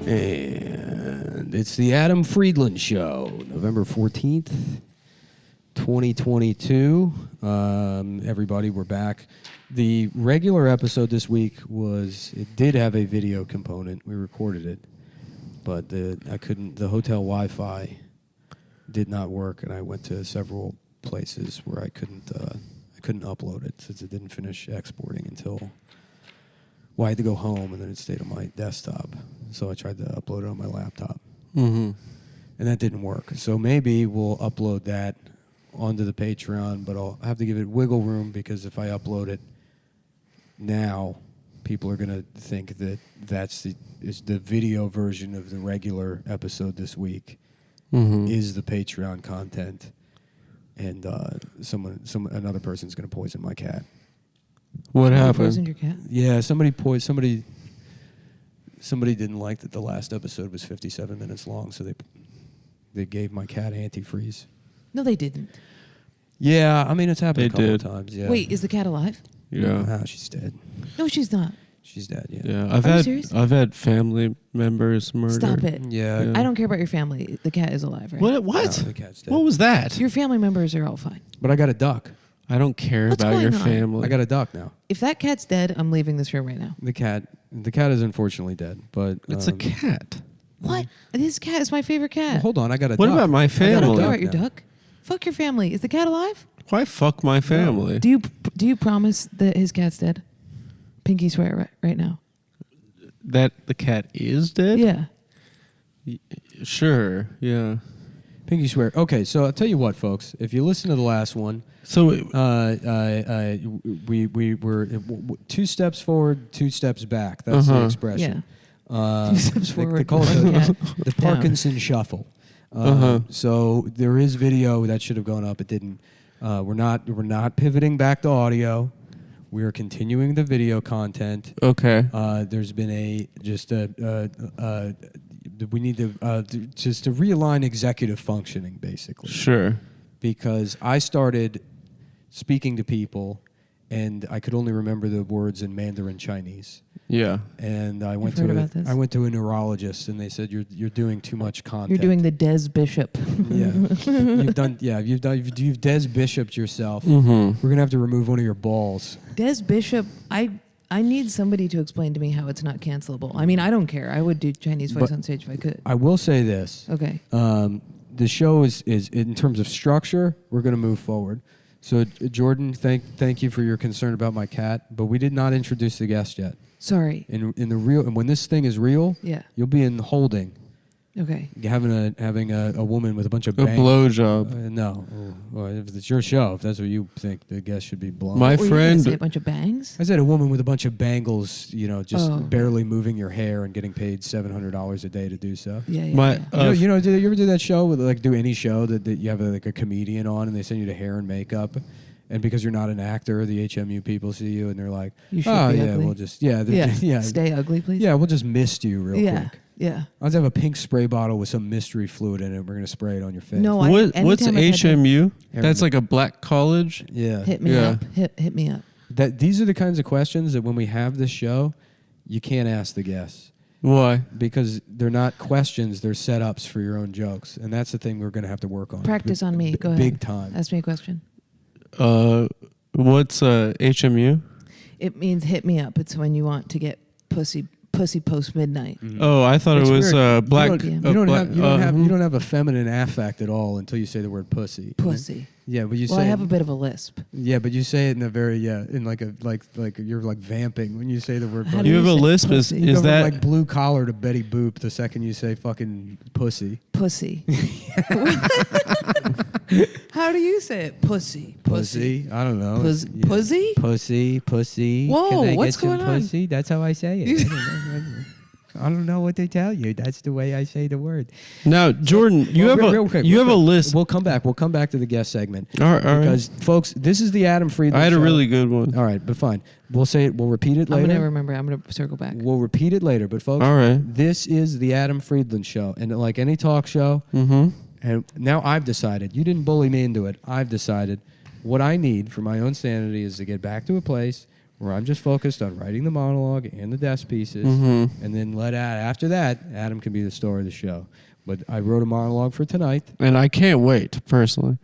And it's the Adam Friedland Show, November 14th, 2022. Everybody, we're back. The regular episode this week it did have a video component. We recorded it, but the hotel Wi-Fi did not work, and I went to several places where I couldn't upload it since it didn't finish exporting until... Well, I had to go home, and then it stayed on my desktop. So I tried to upload it on my laptop. Mm-hmm. And that didn't work. So maybe we'll upload that onto the Patreon, but I'll have to give it wiggle room because if I upload it now, people are going to think that is the video version of the regular episode this week is the Patreon content. And another person's going to poison my cat. What happened? Poisoned your cat? Yeah, somebody didn't like that the last episode was 57 minutes long, so they gave my cat antifreeze. No, they didn't. Yeah, I mean it's happened a couple of times. Yeah. Wait, is the cat alive? Yeah. Nah, she's dead. No, she's not. She's dead. Yeah. Yeah, I've had family members murdered. Stop it. Yeah. I don't care about your family. The cat is alive, right? What? No, the cat's dead. What was that? Your family members are all fine. But I got a duck. I don't care What's about your going on? family. I got a duck now. If that cat's dead, I'm leaving this room right now. The cat is unfortunately dead, but It's a cat. What? This cat is my favorite cat. Well, hold on, I got a What duck. about my I don't family? care about your now. duck. Fuck your family. Is the cat alive? Why fuck my family? Do you promise that his cat's dead? Pinky swear right now. That the cat is dead? Yeah. Sure. Yeah. Pinky swear. Okay, so I'll tell you what, folks. If you listen to the last one, So we were 2 steps forward, 2 steps back. That's the expression. Yeah. 2 steps forward. They call it one cat the down. Parkinson Shuffle. So there is video that should have gone up. It didn't. We're not pivoting back to audio. We are continuing the video content. okay. There's been we need to just to realign executive functioning, basically. Sure. Because I started speaking to people, and I could only remember the words in Mandarin Chinese. Yeah. And I went heard about this? I went to a neurologist, and they said you're doing too much content. You're doing the Des Bishop. Yeah, you've Des Bishoped yourself. Mm-hmm. We're gonna have to remove one of your balls. Des Bishop, I need somebody to explain to me how it's not cancelable. I mean, I don't care. I would do Chinese voice on stage if I could. I will say this. Okay. The show is in terms of structure, we're going to move forward. So, Jordan, thank you for your concern about my cat, but we did not introduce the guest yet. Sorry. In the real, and when this thing is real, Yeah. you'll be in holding, Okay. having a woman with a bunch of A bangs. blowjob. No, well, if it's your show, if that's what you think, the guest should be blown. My Were you gonna friend. say a bunch of bangs? I said a woman with a bunch of bangles, just Oh. barely moving your hair and getting paid $700 a day to do so. Yeah. My Do you ever do that show with do any show that you have a comedian on and they send you to hair and makeup, and because you're not an actor, the HMU people see you and they're like, You should oh be yeah, ugly." we'll just Stay ugly, please. yeah, we'll just mist you real quick. Yeah. I'll have a pink spray bottle with some mystery fluid in it. We're gonna spray it on your face. No, what's anytime I've had to- HMU? Hair That's and- like a black college. Yeah. Hit me Yeah. up. Hit me up. These are the kinds of questions that when we have this show, you can't ask the guests. Why? Because they're not questions, they're setups for your own jokes. And that's the thing we're going to have to work on. Practice on me. Go ahead. Big time. Ask me a question. What's HMU? It means hit me up. It's when you want to get pussy post midnight. Oh, I thought It's it was weird. black. You Yeah. don't have a feminine affect at all until you say the word pussy. Pussy. Yeah, but you Well, say I have a bit of a lisp. Yeah, but you say it in a very in like you're like vamping when you say the word How pussy. do You have you a say lisp. pussy? You go Is from, that like blue collar to Betty Boop the second you say fucking pussy? Pussy. How do you say it? Pussy. I don't know. Pussy? Pussy. Whoa, Can I what's get some going on? pussy? That's how I say it. I don't know what to tell you. That's the way I say the word. now, Jordan? You have real quick, you real have a quick. list. We'll come back. We'll come back to the guest segment. All right. Because, folks, this is the Adam Friedland I had a show. really good one. All right, but fine. We'll say it. We'll repeat it later. I'm going to remember. I'm going to circle back. We'll repeat it later. But, folks, All right. this is the Adam Friedland show. And like any talk show, Mm-hmm. and now I've decided, you didn't bully me into it. I've decided what I need for my own sanity is to get back to a place where I'm just focused on writing the monologue and the desk pieces, Mm-hmm. and then after that, Adam can be the star of the show. But I wrote a monologue for tonight. And I can't wait, personally.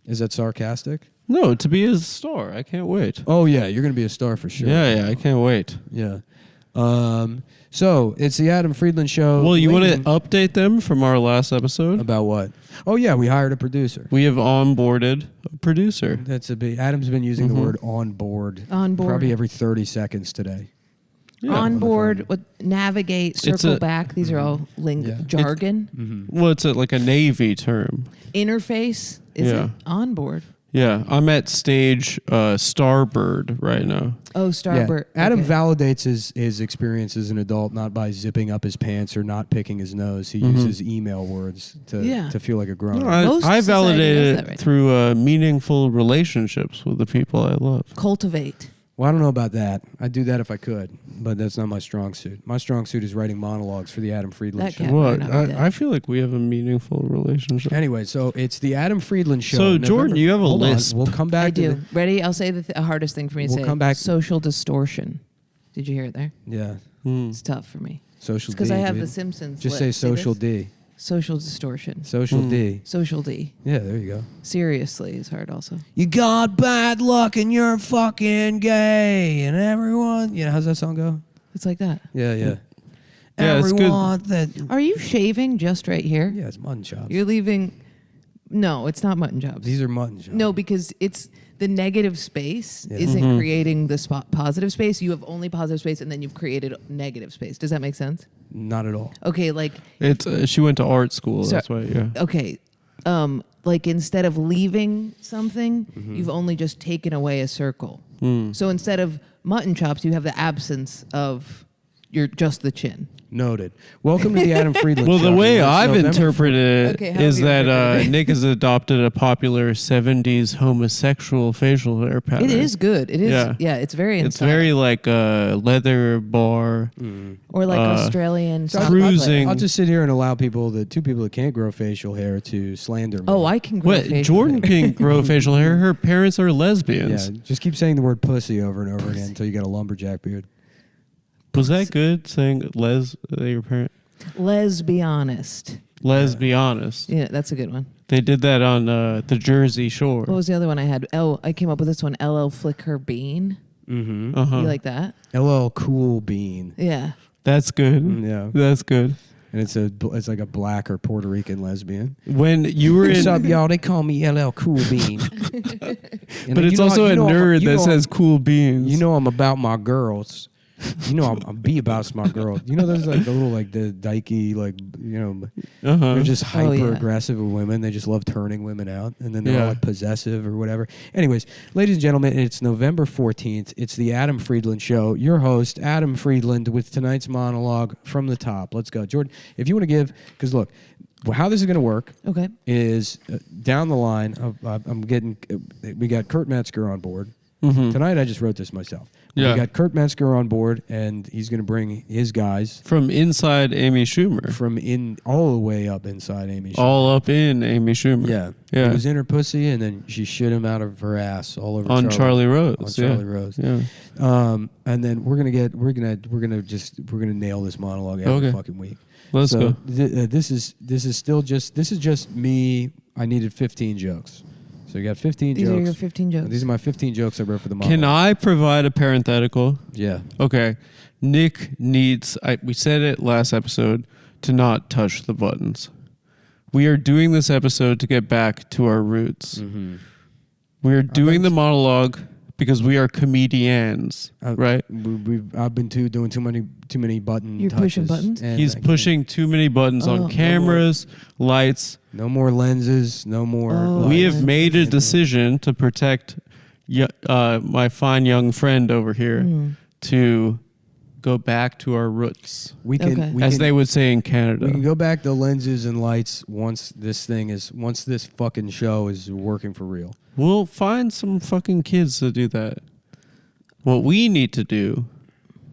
Is that sarcastic? No, to be a star. I can't wait. Oh yeah, you're gonna be a star for sure. Yeah, I can't wait. Yeah. So it's the Adam Friedland show. Well, you want to Leighton- update them from our last episode? about what? Oh yeah, we hired a producer. We have onboarded a producer. That's a big. Adam's been using the word on board. On board. Probably every 30 seconds today. Yeah. On board, with navigate, circle back. These are all Yeah. jargon. Well, it's like a Navy term. Interface is Yeah. it on board? Yeah, I'm at stage Starbird right now. Oh, Yeah. starboard. Adam Okay. validates his experience as an adult not by zipping up his pants or not picking his nose. He uses email words to feel like a grown No, up. Most I society validate does it that right through meaningful relationships with the people I love. Cultivate. Well, I don't know about that. I'd do that if I could, but that's not my strong suit. My strong suit is writing monologues for the Adam Friedland That show. can't- What? not be that. I feel like we have a meaningful relationship. Anyway, so it's the Adam Friedland show. So, Jordan, you have a Hold on. lisp. We'll come back I to do. the- Ready? I'll say the hardest thing for me to We'll say. come back- Social distortion. Did you hear it there? yeah, Hmm. It's tough for me. social It's because D. I have dude. the Simpsons. Just lip. say See social this? D. Social distortion. Social D. Social D. Yeah, there you go. Seriously is hard also. You got bad luck and you're fucking gay and everyone. Yeah, how's that song go? It's like that. Yeah. Yeah, it's good. Everyone that. Are you shaving just right here? Yeah, it's mutton chops. You're leaving. No, it's not mutton chops. These are mutton chops. No, because it's the negative space Yeah. isn't creating the positive space. You have only positive space, and then you've created negative space. Does that make sense? Not at all. Okay, like It's she went to art school. So- That's why. Yeah. okay, like instead of leaving something, Mm-hmm. you've only just taken away a circle. Hmm. So instead of mutton chops, you have the absence of just the chin. Noted. Welcome to the Adam Friedland Well, show. the way everyone. It's I've November interpreted Okay, it how is have you that interpreted it? Nick has adopted a popular '70s homosexual facial hair pattern. It is good. It is. Yeah. Yeah, it's very. It's inside. very like a leather bar. or like Australian. So soccer cruising. player. I'll just sit here and allow two people that can't grow facial hair to slander me. Oh, I can grow What? facial Jordan hair. can grow facial hair. Her parents are lesbians. Yeah, just keep saying the word pussy over and over again until you get a lumberjack beard. Was that good saying your parent? Let's be honest. Let's be honest. Yeah, that's a good one. They did that on the Jersey Shore. What was the other one I had? Oh, I came up with this one. LL Flick Her Bean. Mm-hmm. Uh-huh. You like that? LL Cool Bean. Yeah. That's good. Yeah. That's good. And it's like a black or Puerto Rican lesbian. When you were What's up, in, y'all? They call me LL Cool Bean. but it's also a nerd that says cool beans. You know I'm about my girls. You know I'm be about my girls. You know there's like the little like the dykey like Uh-huh. they're just Oh, hyper yeah. aggressive with women. They just love turning women out, and then they're Yeah. all like possessive or whatever. Anyways, ladies and gentlemen, it's November 14th. It's the Adam Friedland Show. Your host Adam Friedland with tonight's monologue from the top. Let's go, Jordan. If you want to give, because look, how this is going to work Okay. is down the line. We got Kurt Metzger on board. Mhm. Tonight I just wrote this myself. Yeah. We got Kurt Metzger on board, and he's going to bring his guys From inside Amy Schumer. from in all the way up inside Amy Schumer. All up in Amy Schumer. Yeah. Yeah. It was in her pussy, and then she shit him out of her ass all over On Charlie Rose. On yeah. Charlie Rose. Yeah. And then we're gonna nail this monologue every Okay. fucking week. Let's So go. This is just me. I needed 15 jokes. So you got 15 These jokes. are your 15 jokes. These are my 15 jokes I wrote for the monologue. Can I provide a parenthetical? Yeah. Okay. Nick needs, we said it last episode, to not touch the buttons. We are doing this episode to get back to our roots. Mm-hmm. We are doing the monologue because we are comedians, right? I've been doing too many button You're touches, pushing buttons? and He's I can't- pushing too many buttons Oh. on cameras, lights. No more lenses. No more. Oh. We lights. have made a decision to protect my fine young friend over here Mm. to go back to our roots, We can. Okay. We as can, they would say in Canada. We can go back to lenses and lights once this fucking show is working for real. We'll find some fucking kids to do that. What we need to do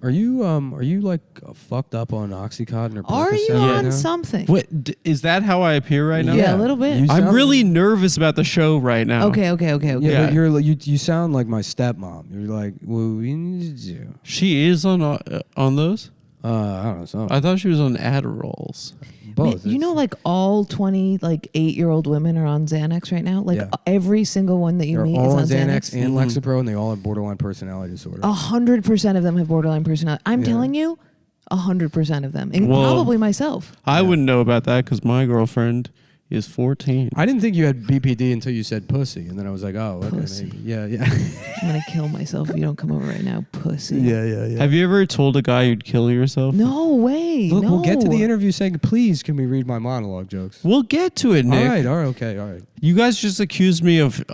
Are you like fucked up on Oxycontin or Percocet? Are you right on now? something? What is that? How I appear right now? Yeah, a little bit. You I'm sound- really nervous about the show right now. Okay. Yeah, Yeah. but you sound like my stepmom. You're like, well, we need to do. She is on those. I don't know. So I thought she was on Adderalls. both. You know, like all 8-year-old women are on Xanax right now. Like Yeah. every single one that you they're meet all is on on Xanax Xanax. and Lexapro, and they all have borderline personality disorder. 100% of them have borderline personality. I'm Yeah. telling you, 100% of them, and Well- probably myself. I wouldn't know about that because my girlfriend is 14. I didn't think you had BPD until you said pussy, and then I was like, oh, okay, Pussy. maybe. Yeah. I'm gonna kill myself if you don't come over right now, pussy. yeah. Have you ever told a guy you'd kill yourself? No way. Look, no. we'll get to the interview saying, please, can we read my monologue jokes? We'll get to it, Nick. All right, okay, all right. You guys just accused me of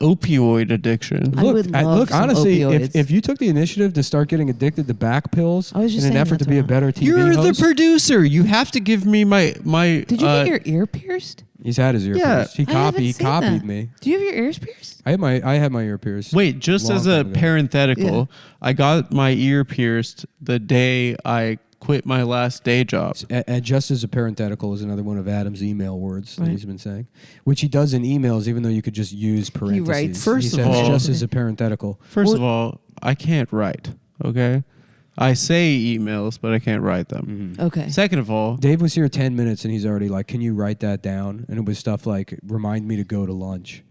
opioid addiction. I would love some honestly, opioids. if you took the initiative to start getting addicted to back pills I was in just an saying effort to that's be a wrong. better TV You're the host, producer. You have to give me my. Did you get your ear pierced? he's had his ear Yeah. pierced. He I haven't copied seen that. me. Do you have your ears pierced? I had my ear pierced. Wait, just long as a time ago. parenthetical, Yeah. I got my ear pierced the day I quit my last day job. Just as a parenthetical is another one of Adam's email words that Right. he's been saying, which he does in emails, even though you could just use parentheses. writes- First he of says all- just as a parenthetical. First Well- of all, I can't write, okay? I say emails, but I can't write them. Okay. Second of all, Dave was here 10 minutes and he's already like, can you write that down? And it was stuff like, remind me to go to lunch.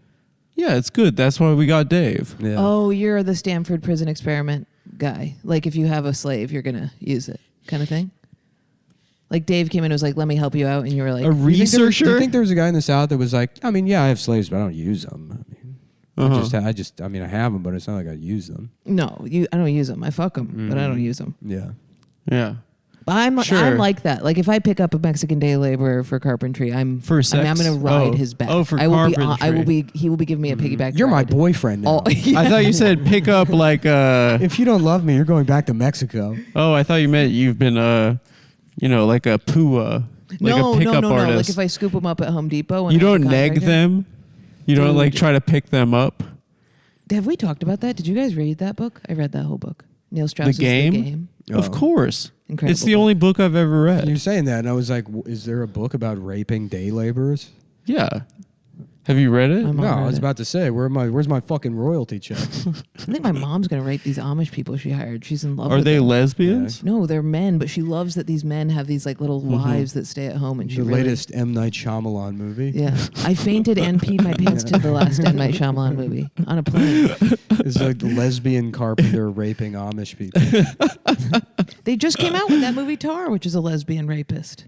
yeah, it's good. That's why we got Dave. Yeah. Oh, you're the Stanford prison experiment guy. Like if you have a slave, you're gonna use it, kind of thing. Like Dave came in and was like, "Let me help you out," and you were like, A Do you think there was- researcher? Do you think there was a guy in the South that was like, I mean, yeah, I have slaves, but I don't use them. I mean, I have them, but it's not like I use them. "No, I don't use them. I fuck them, but I don't use them." Yeah. Yeah. But I'm Sure. like that. Like if I pick up a Mexican day laborer for carpentry, I'm For sex? I'm gonna ride Oh. his back. Oh, for I will carpentry. He will be giving me a piggyback. You're my ride. boyfriend now. Oh, yeah. I thought you said pick up like If you don't love me, you're going back to Mexico. oh, I thought you meant you've been like a PUA, like no, a pickup no. artist. Like if I scoop them up at Home Depot, when You I have don't the neg contractor- them. You don't like Dude. try to pick them up. Have we talked about that? Did you guys read that book? I read that whole book. Neil Strauss's Game? The Game. Of course. Incredible It's the book. only book I've ever read. You're saying that, and I was like, is there a book about raping day laborers? Yeah. Have you read it? I'm No, on I was Reddit. about to say, where's my fucking royalty check? I think my mom's gonna rape these Amish people she hired. She's in love. Are with they them. lesbians? No, they're men, but she loves that these men have these like little wives that stay at home, and she the really, latest M. Night Shyamalan movie. Yeah, I fainted and peed my pants to the last M. Night Shyamalan movie on a plane. It's like the lesbian carpenter raping Amish people. They just came out with that movie Tar, which is a lesbian rapist.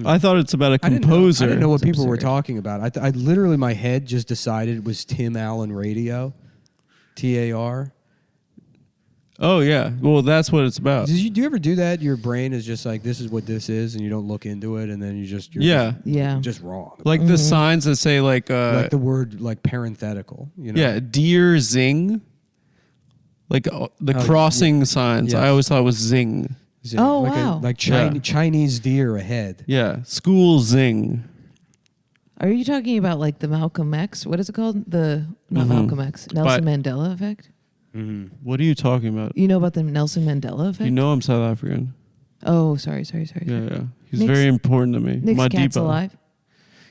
I thought it's about a I composer. didn't know what It's people were absurd. talking about. I literally, my head just decided it was Tim Allen Radio, TAR. Oh yeah. Well, that's what it's about. Do you ever do that? Your brain is just like, this is what this is, and you don't look into it, and then you're Yeah. Yeah, just wrong. Like the signs that say like Like the word like parenthetical. You know? yeah, deer zing. Like the Oh, crossing signs. yeah. I always thought it was zing. Zing. Oh, like wow. like Yeah. Chinese deer ahead. Yeah. School zing. Are you talking about like the Malcolm X? What is it called? The not Malcolm X, Nelson Mandela effect. What are you talking about? You know about the Nelson Mandela effect? You know I'm South African. Oh, sorry. Yeah, yeah. He's Nick's- very important to me. Nick's cat's Madiba. alive.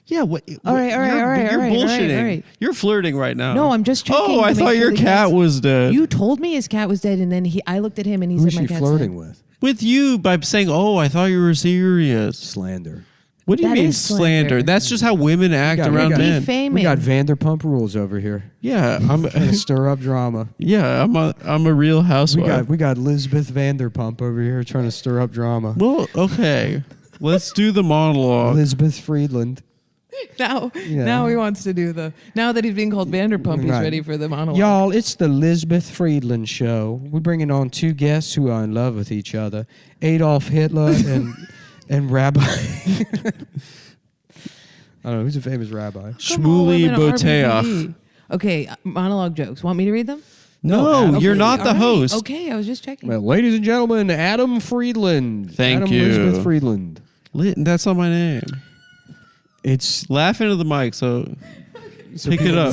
Yeah. What? All right, You're bullshitting. all right. You're flirting right now. No, I'm just checking. Oh, to I make thought sure your the cat cat's- was dead. You told me his cat was dead, and then I looked at him and he Who's said my she cat's flirting dead. with? With you by saying, "Oh, I thought you were serious." Slander. What do you That mean is slander? slander. That's just how women act got- we around got- men. Defaming. We got Vanderpump Rules over here. Yeah, I'm. Trying to stir up drama. Yeah, I'm a real housewife. We got Elizabeth Vanderpump over here trying to stir up drama. Well, okay. Let's do the monologue. Elizabeth Friedland. Now Yeah. he wants to do the. Now that he's being called Vanderpump, he's Right. ready for the monologue. Y'all, it's the Elizabeth Friedland show. We're bringing on two guests who are in love with each other, Adolf Hitler and Rabbi. I don't know, who's a famous rabbi? Come all Shmuley women are Boteach. RBG. Okay, monologue jokes. Want me to read them? No, Adam. you're Okay, not the All right. host. Okay, I was just checking. Well, ladies and gentlemen, Adam Friedland. Thank Adam you. Elizabeth Friedland. That's not my name. It's Laugh into the mic, so pick it up.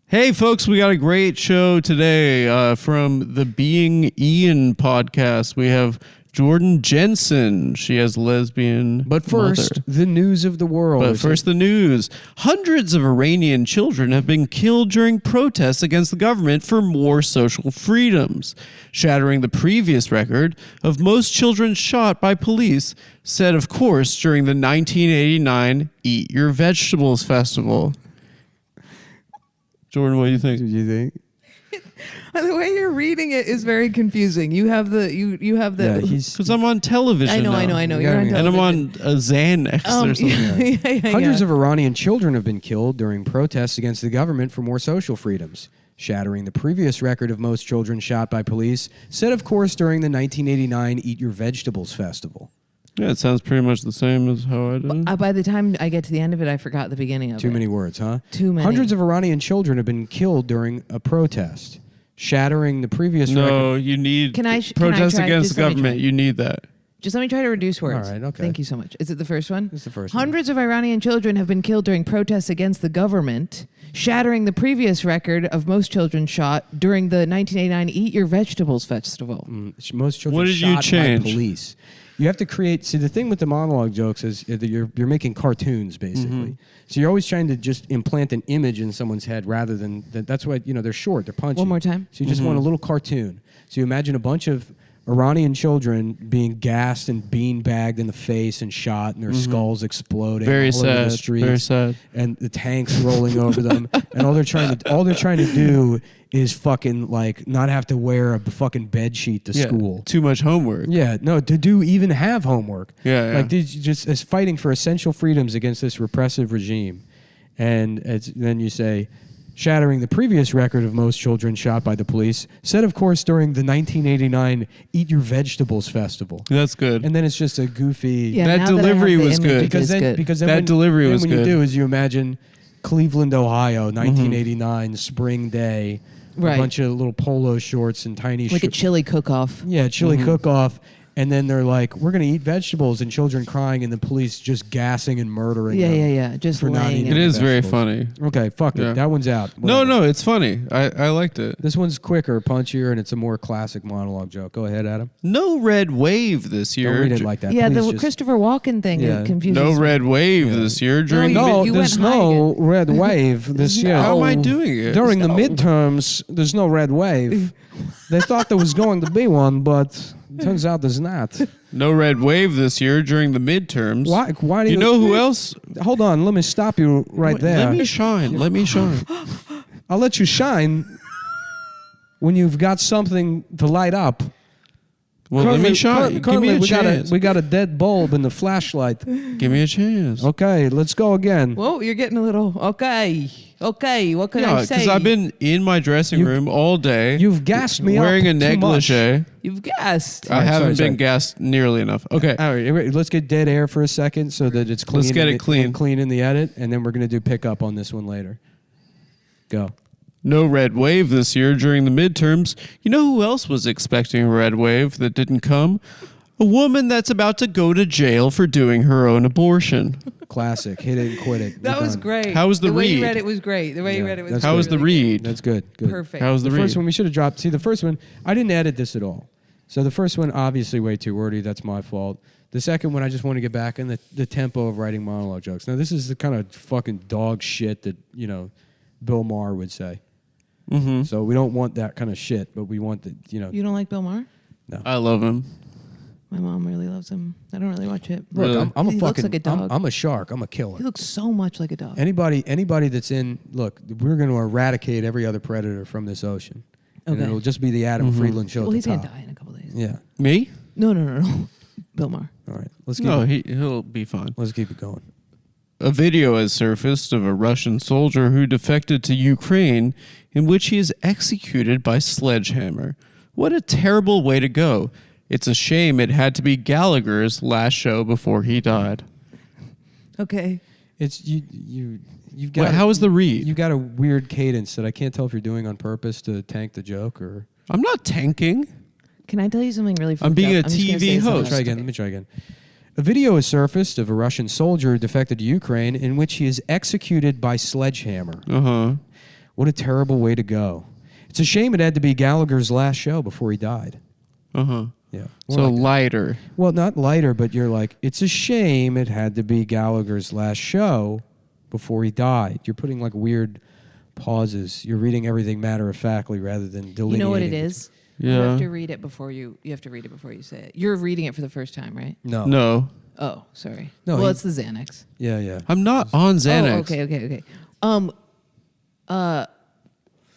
Hey, folks, we got a great show today from the Being Ian podcast. We have Jordan Jenson. She has lesbian But first, mother. the news of the world. But first, the news. Hundreds of Iranian children have been killed during protests against the government for more social freedoms, shattering the previous record of most children shot by police, set, of course, during the 1989 Eat Your Vegetables Festival. Jordan, what do you think? What do you think? The way you're reading it is very confusing. You have the you have the. Yeah, he's Because I'm on television now. I know. You You're on gotta be- And I'm television. on a Xanax or something. yeah. Hundreds of Iranian children have been killed during protests against the government for more social freedoms, shattering the previous record of most children shot by police, set, of course, during the 1989 Eat Your Vegetables Festival. Yeah, it sounds pretty much the same as how I did. By the time I get to the end of it, I forgot the beginning of it. Too many words, huh? Too many. Hundreds of Iranian children have been killed during a protest, shattering the previous record. No, you need Can I protest try? against Just the let me government. try. You need that. Just let me try to reduce words. All right, okay. Thank you so much. Is it the first one? It's the first one. Hundreds of Iranian children have been killed during protests against the government, shattering the previous record of most children shot during the 1989 Eat Your Vegetables Festival. Most children What did you shot change? by police. You have to create. See, the thing with the monologue jokes is that you're making cartoons basically. Mm-hmm. So you're always trying to just implant an image in someone's head rather than that's why they're short. They're punchy. One more time. So you just want a little cartoon. So you imagine a bunch of Iranian children being gassed and beanbagged in the face and shot, and their skulls exploding Very all over the sad. streets, Very sad. and the tanks rolling over them, and all they're trying to do is fucking like not have to wear a fucking bed sheet to school. Too much homework. Yeah, no, to do even have homework. Yeah, yeah. Like these just as fighting for essential freedoms against this repressive regime, and then you say, shattering the previous record of most children shot by the police, set, of course, during the 1989 Eat Your Vegetables Festival. That's good. And then it's just a goofy. Yeah, That now I have delivery the was image, good. it Because is then, good. because then That when, delivery then was what good. you do is you imagine Cleveland, Ohio, 1989 spring day, Right. a bunch of little polo shorts and tiny like a chili cook-off. yeah, chili cook-off, and then they're like, "We're gonna eat vegetables," and children crying, and the police just gassing and murdering. Yeah, them. yeah. Just For not laying eating It it. is very vegetables. funny. Okay, fuck Yeah. it. That one's out. No, Whatever. no, it's funny. I liked it. This one's quicker, punchier, and it's a more classic monologue joke. Go ahead, Adam. No red wave this year. Don't read it like that. Yeah, Please the just- Christopher Walken thing Yeah. confuses No me. red wave this year during you- the No, you there's went no red wave this year. How am I doing it? During the midterms, there's no red wave. They thought there was going to be one, but it turns out there's not. No red wave this year during the midterms. Why do You know who else? Hold on, let me stop you right there. Let me shine. Let me shine. I'll let you shine when you've got something to light up. Well, let me shine. Give me a chance. we got a dead bulb in the flashlight. Give me a chance. Okay, let's go again. Whoa, you're getting a little okay. What can Yeah, I say? because I've been in my dressing room all day. You've gassed me wearing up a too much. negligee. You've guessed. I Alright, haven't sorry. been gassed nearly enough. Okay. All right, let's get dead air for a second so that it's clean. Let's get in it clean. and clean in the edit, and then we're gonna do pickup on this one later. Go. No red wave this year during the midterms. You know who else was expecting a red wave that didn't come? A woman that's about to go to jail for doing her own abortion. Classic. Hit it and quit it. That We're was done. great. How was the way you read? read it was great. The way you Yeah, read it was that's How was the really read? That's good. Good. Perfect. How was the The read? first one we should have dropped. See, the first one, I didn't edit this at all. So the first one, obviously way too wordy. That's my fault. The second one, I just want to get back in the tempo of writing monologue jokes. Now, this is the kind of fucking dog shit that, Bill Maher would say. Mm-hmm. So we don't want that kind of shit, but we want the, You don't like Bill Maher? I love him. My mom really loves him. I don't really watch it. Look, Really? I'm a He looks fucking, like a dog. I'm a shark. I'm a killer. He looks so much like a dog. Anybody that's in, look, we're going to eradicate every other predator from this ocean. And Okay. it'll just be the Adam Friedland show Well, at he's the going top. to die in a couple days. Yeah. Me? No. Bill Maher. All right. Let's keep No, it, he'll be fine. let's keep it going. A video has surfaced of a Russian soldier who defected to Ukraine in which he is executed by sledgehammer. What a terrible way to go. It's a shame it had to be Gallagher's last show before he died. Okay. It's you've got How was the read? You got a weird cadence that I can't tell if you're doing on purpose to tank the joke or I'm not tanking. Can I tell you something really I'm being up? a just gonna TV say something host. else. Let me try again. A video has surfaced of a Russian soldier who defected to Ukraine in which he is executed by sledgehammer. Uh-huh. What a terrible way to go. It's a shame it had to be Gallagher's last show before he died. Uh-huh. Yeah. So lighter. Well, not lighter, but you're like, it's a shame it had to be Gallagher's last show before he died. You're putting like weird pauses. You're reading everything matter-of-factly rather than delineating. You know what it is? Yeah. You have to read it before you have to read it before you say it. You're reading it for the first time, right? No. No. Oh, sorry. No, well, he- it's the Xanax. Yeah. I'm not on Xanax. Oh, okay.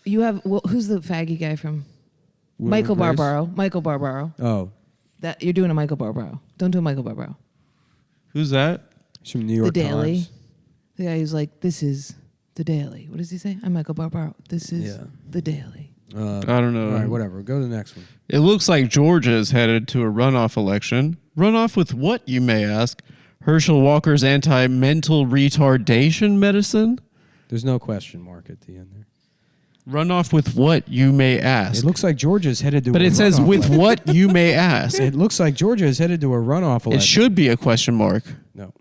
You have who's the faggy guy from Michael Grace? Barbaro? Michael Barbaro. Oh, That you're doing a Michael Barbaro. Don't do a Michael Barbaro. Who's that? it's from New York The Daily. Times. The guy who's like, this is the Daily. What does he say? I'm Michael Barbaro. This is Yeah. the Daily. I don't know. All right, whatever. Go to the next one. It looks like Georgia is headed to a runoff election. Runoff with what, you may ask? Herschel Walker's anti-mental retardation medicine? There's no question mark at the end there. Runoff with what, you may ask? It looks like Georgia's headed to But a it says runoff with election. what, you may ask. It looks like Georgia is headed to a runoff election. It should be a question mark. No.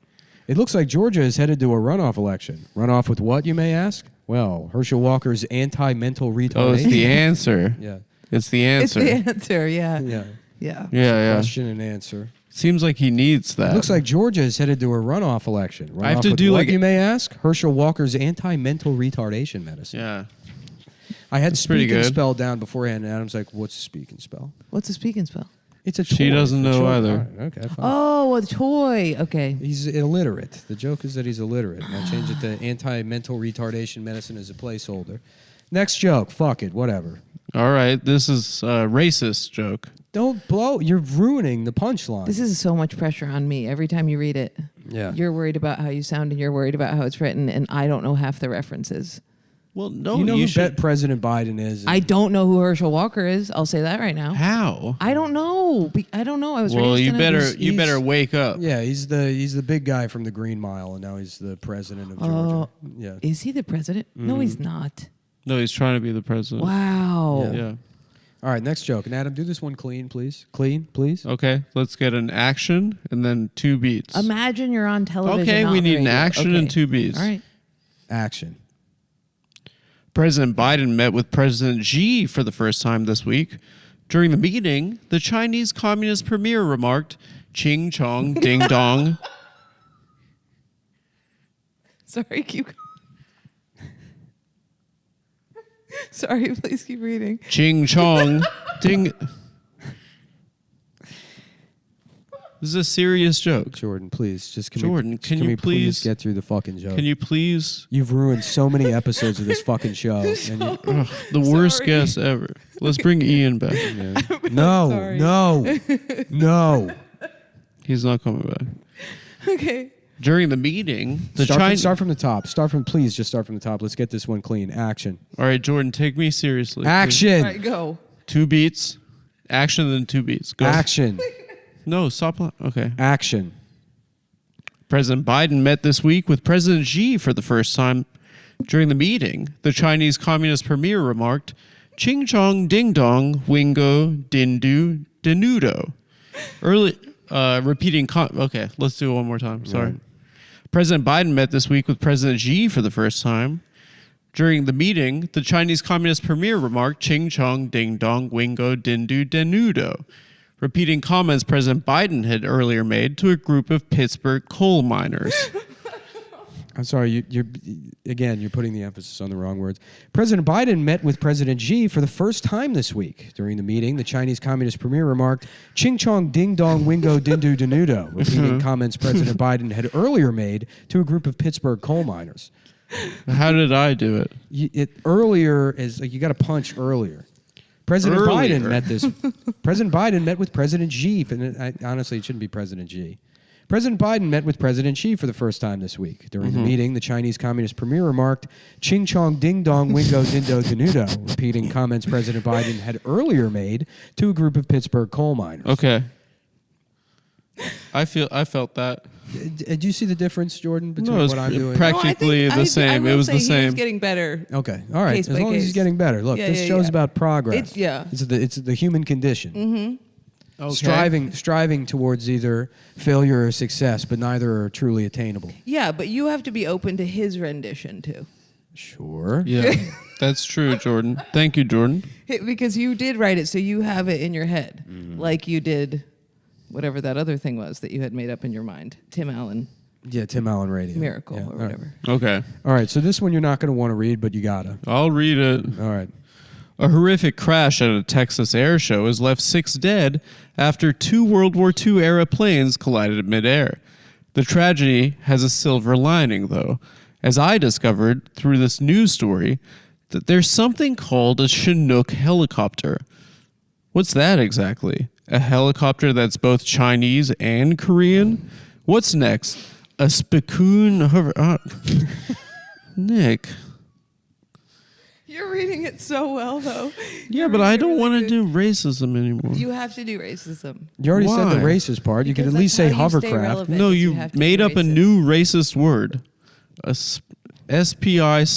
It looks like Georgia is headed to a runoff election. Runoff with what, you may ask? Well, Herschel Walker's anti-mental retardation. Oh, it's the answer. Yeah. It's the answer. It's the answer. Yeah. Yeah. Yeah. Yeah. Question and answer. Seems like he needs that. It looks like Georgia is headed to a runoff election. Runoff I have to with do what, like- you may ask? Herschel Walker's anti-mental retardation medicine. Yeah. I had That's pretty speak and good. spell down beforehand, and Adam's like, what's speak and spell? What's a speak and spell? It's a toy. She doesn't for know children. either. All right, okay, fine. Oh, a toy. Okay. He's illiterate. The joke is that he's illiterate. And I changed it to anti-mental retardation medicine as a placeholder. Next joke. Fuck it. Whatever. All right. This is a racist joke. Don't blow. You're ruining the punchline. This is so much pressure on me every time you read it. Yeah. You're worried about how you sound and you're worried about how it's written, and I don't know half the references. Well, no, you know who should. President Biden is? I don't know who Herschel Walker is. I'll say that right now. How? I don't know. I don't know. I was Well, raised you in a- better he's- better wake up. Yeah, he's the big guy from the Green Mile, and now he's the president of Georgia. Yeah. Is he the president? No, he's not. No, he's trying to be the president. Wow. Yeah. All right, next joke. And Adam, do this one clean, please. Clean, please. Okay, let's get an action and then 2 beats. Imagine you're on television. Okay, not we on need the an radio. action Okay. and 2 beats. All right. Action. President Biden met with President Xi for the first time this week. During the meeting, the Chinese Communist premier remarked, "Ching chong ding dong." Sorry, keep going. Sorry, please keep reading. Ching chong ding. This is a serious joke. Jordan, please. Just can Jordan, we, can we you please please- get through the fucking joke? Can you please? You've ruined so many episodes of this fucking show. And you, The worst Sorry. guest ever. Let's bring Ian back. yeah. No, Sorry. no. He's not coming back. Okay. During the meeting, the Start from the top. Please just start from the top. Let's get this one clean. Action. All right, Jordan, take me seriously. Action. All right, go. 2 beats. Action, then 2 beats. Go. Action. No, stop. Okay. Action. President Biden met this week with President Xi for the first time. During the meeting, the Chinese Communist premier remarked, "Ching chong ding dong, wingo, dindu, denudo." Okay, let's do it one more time. Sorry. Right. President Biden met this week with President Xi for the first time. During the meeting, the Chinese Communist premier remarked, "Ching chong ding dong, wingo, dindu, denudo," repeating comments President Biden had earlier made to a group of Pittsburgh coal miners. I'm sorry. You're putting the emphasis on the wrong words. President Biden met with President Xi for the first time this week. During the meeting, the Chinese Communist premier remarked, "Ching chong ding dong wingo dindu denudo," repeating comments President Biden had earlier made to a group of Pittsburgh coal miners. How did I do it? Earlier is like you got to punch earlier. President Earlier. President Biden met with President Xi. Honestly, it shouldn't be President Xi. President Biden met with President Xi for the first time this week. During the meeting, the Chinese Communist premier remarked, "Ching chong ding dong wingo dindo denudo," repeating comments President Biden had earlier made to a group of Pittsburgh coal miners. Okay. I felt that. Did you see the difference, Jordan, between No, it's what I'm doing? practically the same. It was the He same. was getting better. Okay, all right. Case As by long as he's case. getting better. Look, Yeah, this yeah, show's yeah. about progress. It's the human condition. Okay. Striving towards either failure or success, but neither are truly attainable. Yeah, but you have to be open to his rendition too. Sure. Yeah. That's true, Jordan. Thank you, Jordan. Because you did write it, so you have it in your head, like you did whatever that other thing was that you had made up in your mind. Tim Allen. Yeah, Tim Allen Radio. Miracle Yeah, or all right. whatever. Okay. All right, so this one you're not going to want to read, but you gotta. I'll read it. All right. A horrific crash at a Texas air show has left 6 dead after 2 World War II-era planes collided midair. The tragedy has a silver lining, though, as I discovered through this news story that there's something called a Chinook helicopter. What's that exactly? A helicopter that's both Chinese and Korean? What's next? A Spikoon hover... Nick... You're reading it so well, though. Yeah, but I don't want to do racism anymore. You have to do racism. You already said the Why? racist part. You could Because at least say that's how you stay hovercraft. relevant. No, Because you you have to made be up a racist. new racist word. A Spicoon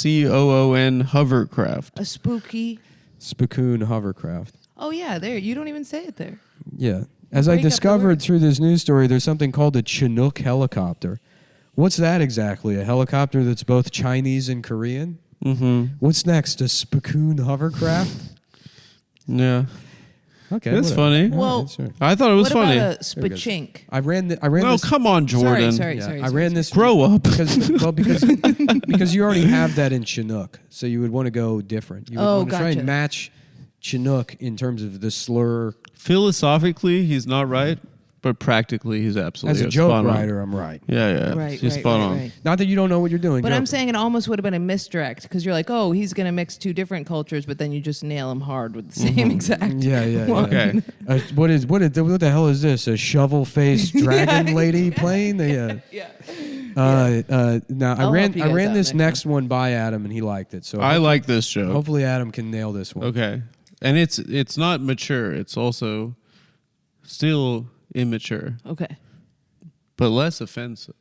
hovercraft. A spooky. Spikoon hovercraft. Oh, yeah, there. You don't even say it there. Yeah. As I break up the discovered word. through this news story, there's something called a Chinook helicopter. What's that exactly? A helicopter that's both Chinese and Korean? Mm-hmm. What's next? A Spikoon hovercraft? Yeah. Okay. That's whatever. funny. All Well, right, sure. I thought it was what funny. about a There it goes. spachink? I ran No, this. come on, Jordan. Sorry. I ran this. Grow up. Because you already have that in Chinook, so you would want to go different. You would Oh, want to try gotcha. and match Chinook in terms of the slur. Philosophically, he's not right, but practically, he's absolutely As a joke spot on. writer, I'm right. Yeah. Right, He's spot on. right. Not that you don't know what you're doing. But I'm joke. saying it almost would have been a misdirect because you're like, oh, he's going to mix 2 different cultures, but then you just nail him hard with the same exact. Yeah. one. Okay. What the hell is this? A shovel-faced dragon lady plane? Yeah. Now I I'll ran help you guys out this next next one by Adam and he liked it. So I like this joke. hopefully Adam can nail this one. Okay. And it's not mature. It's also still immature, Okay. but less offensive.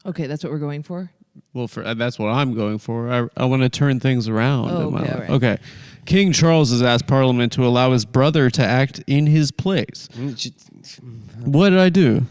Okay, that's what we're going for. Well, that's what I'm going for. I want to turn things around. Oh, in my okay, life. all right. Okay. King Charles has asked Parliament to allow his brother to act in his place. What did I do?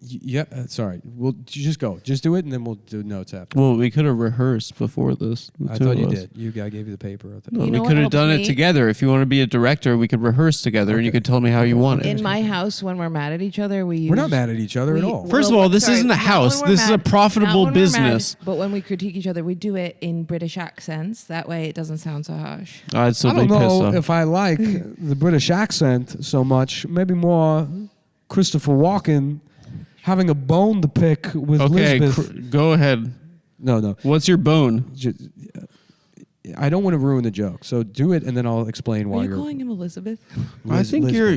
Yeah, sorry. We'll just go. Just do it, and then we'll do notes after. Well, we could have rehearsed before this. the I two thought of you us. did. I gave you the paper. I thought- No, You we know what could have helps done it me? together. If you want to be a director, we could rehearse together, and you could tell me how you want it. In my house, when we're mad at each other, we use. We're not mad at each other at all. First of all, this isn't a house. This is a profitable business. But when we critique each other, we do it in British accents. That way, it doesn't sound so harsh. I'd still I don't be pissed know off. if I like the British accent so much. Maybe more Christopher Walken having a bone to pick with Okay, Elizabeth. go ahead. No. What's your bone? I don't want to ruin the joke, so do it, and then I'll explain why Are you you're. calling him Elizabeth? I think you're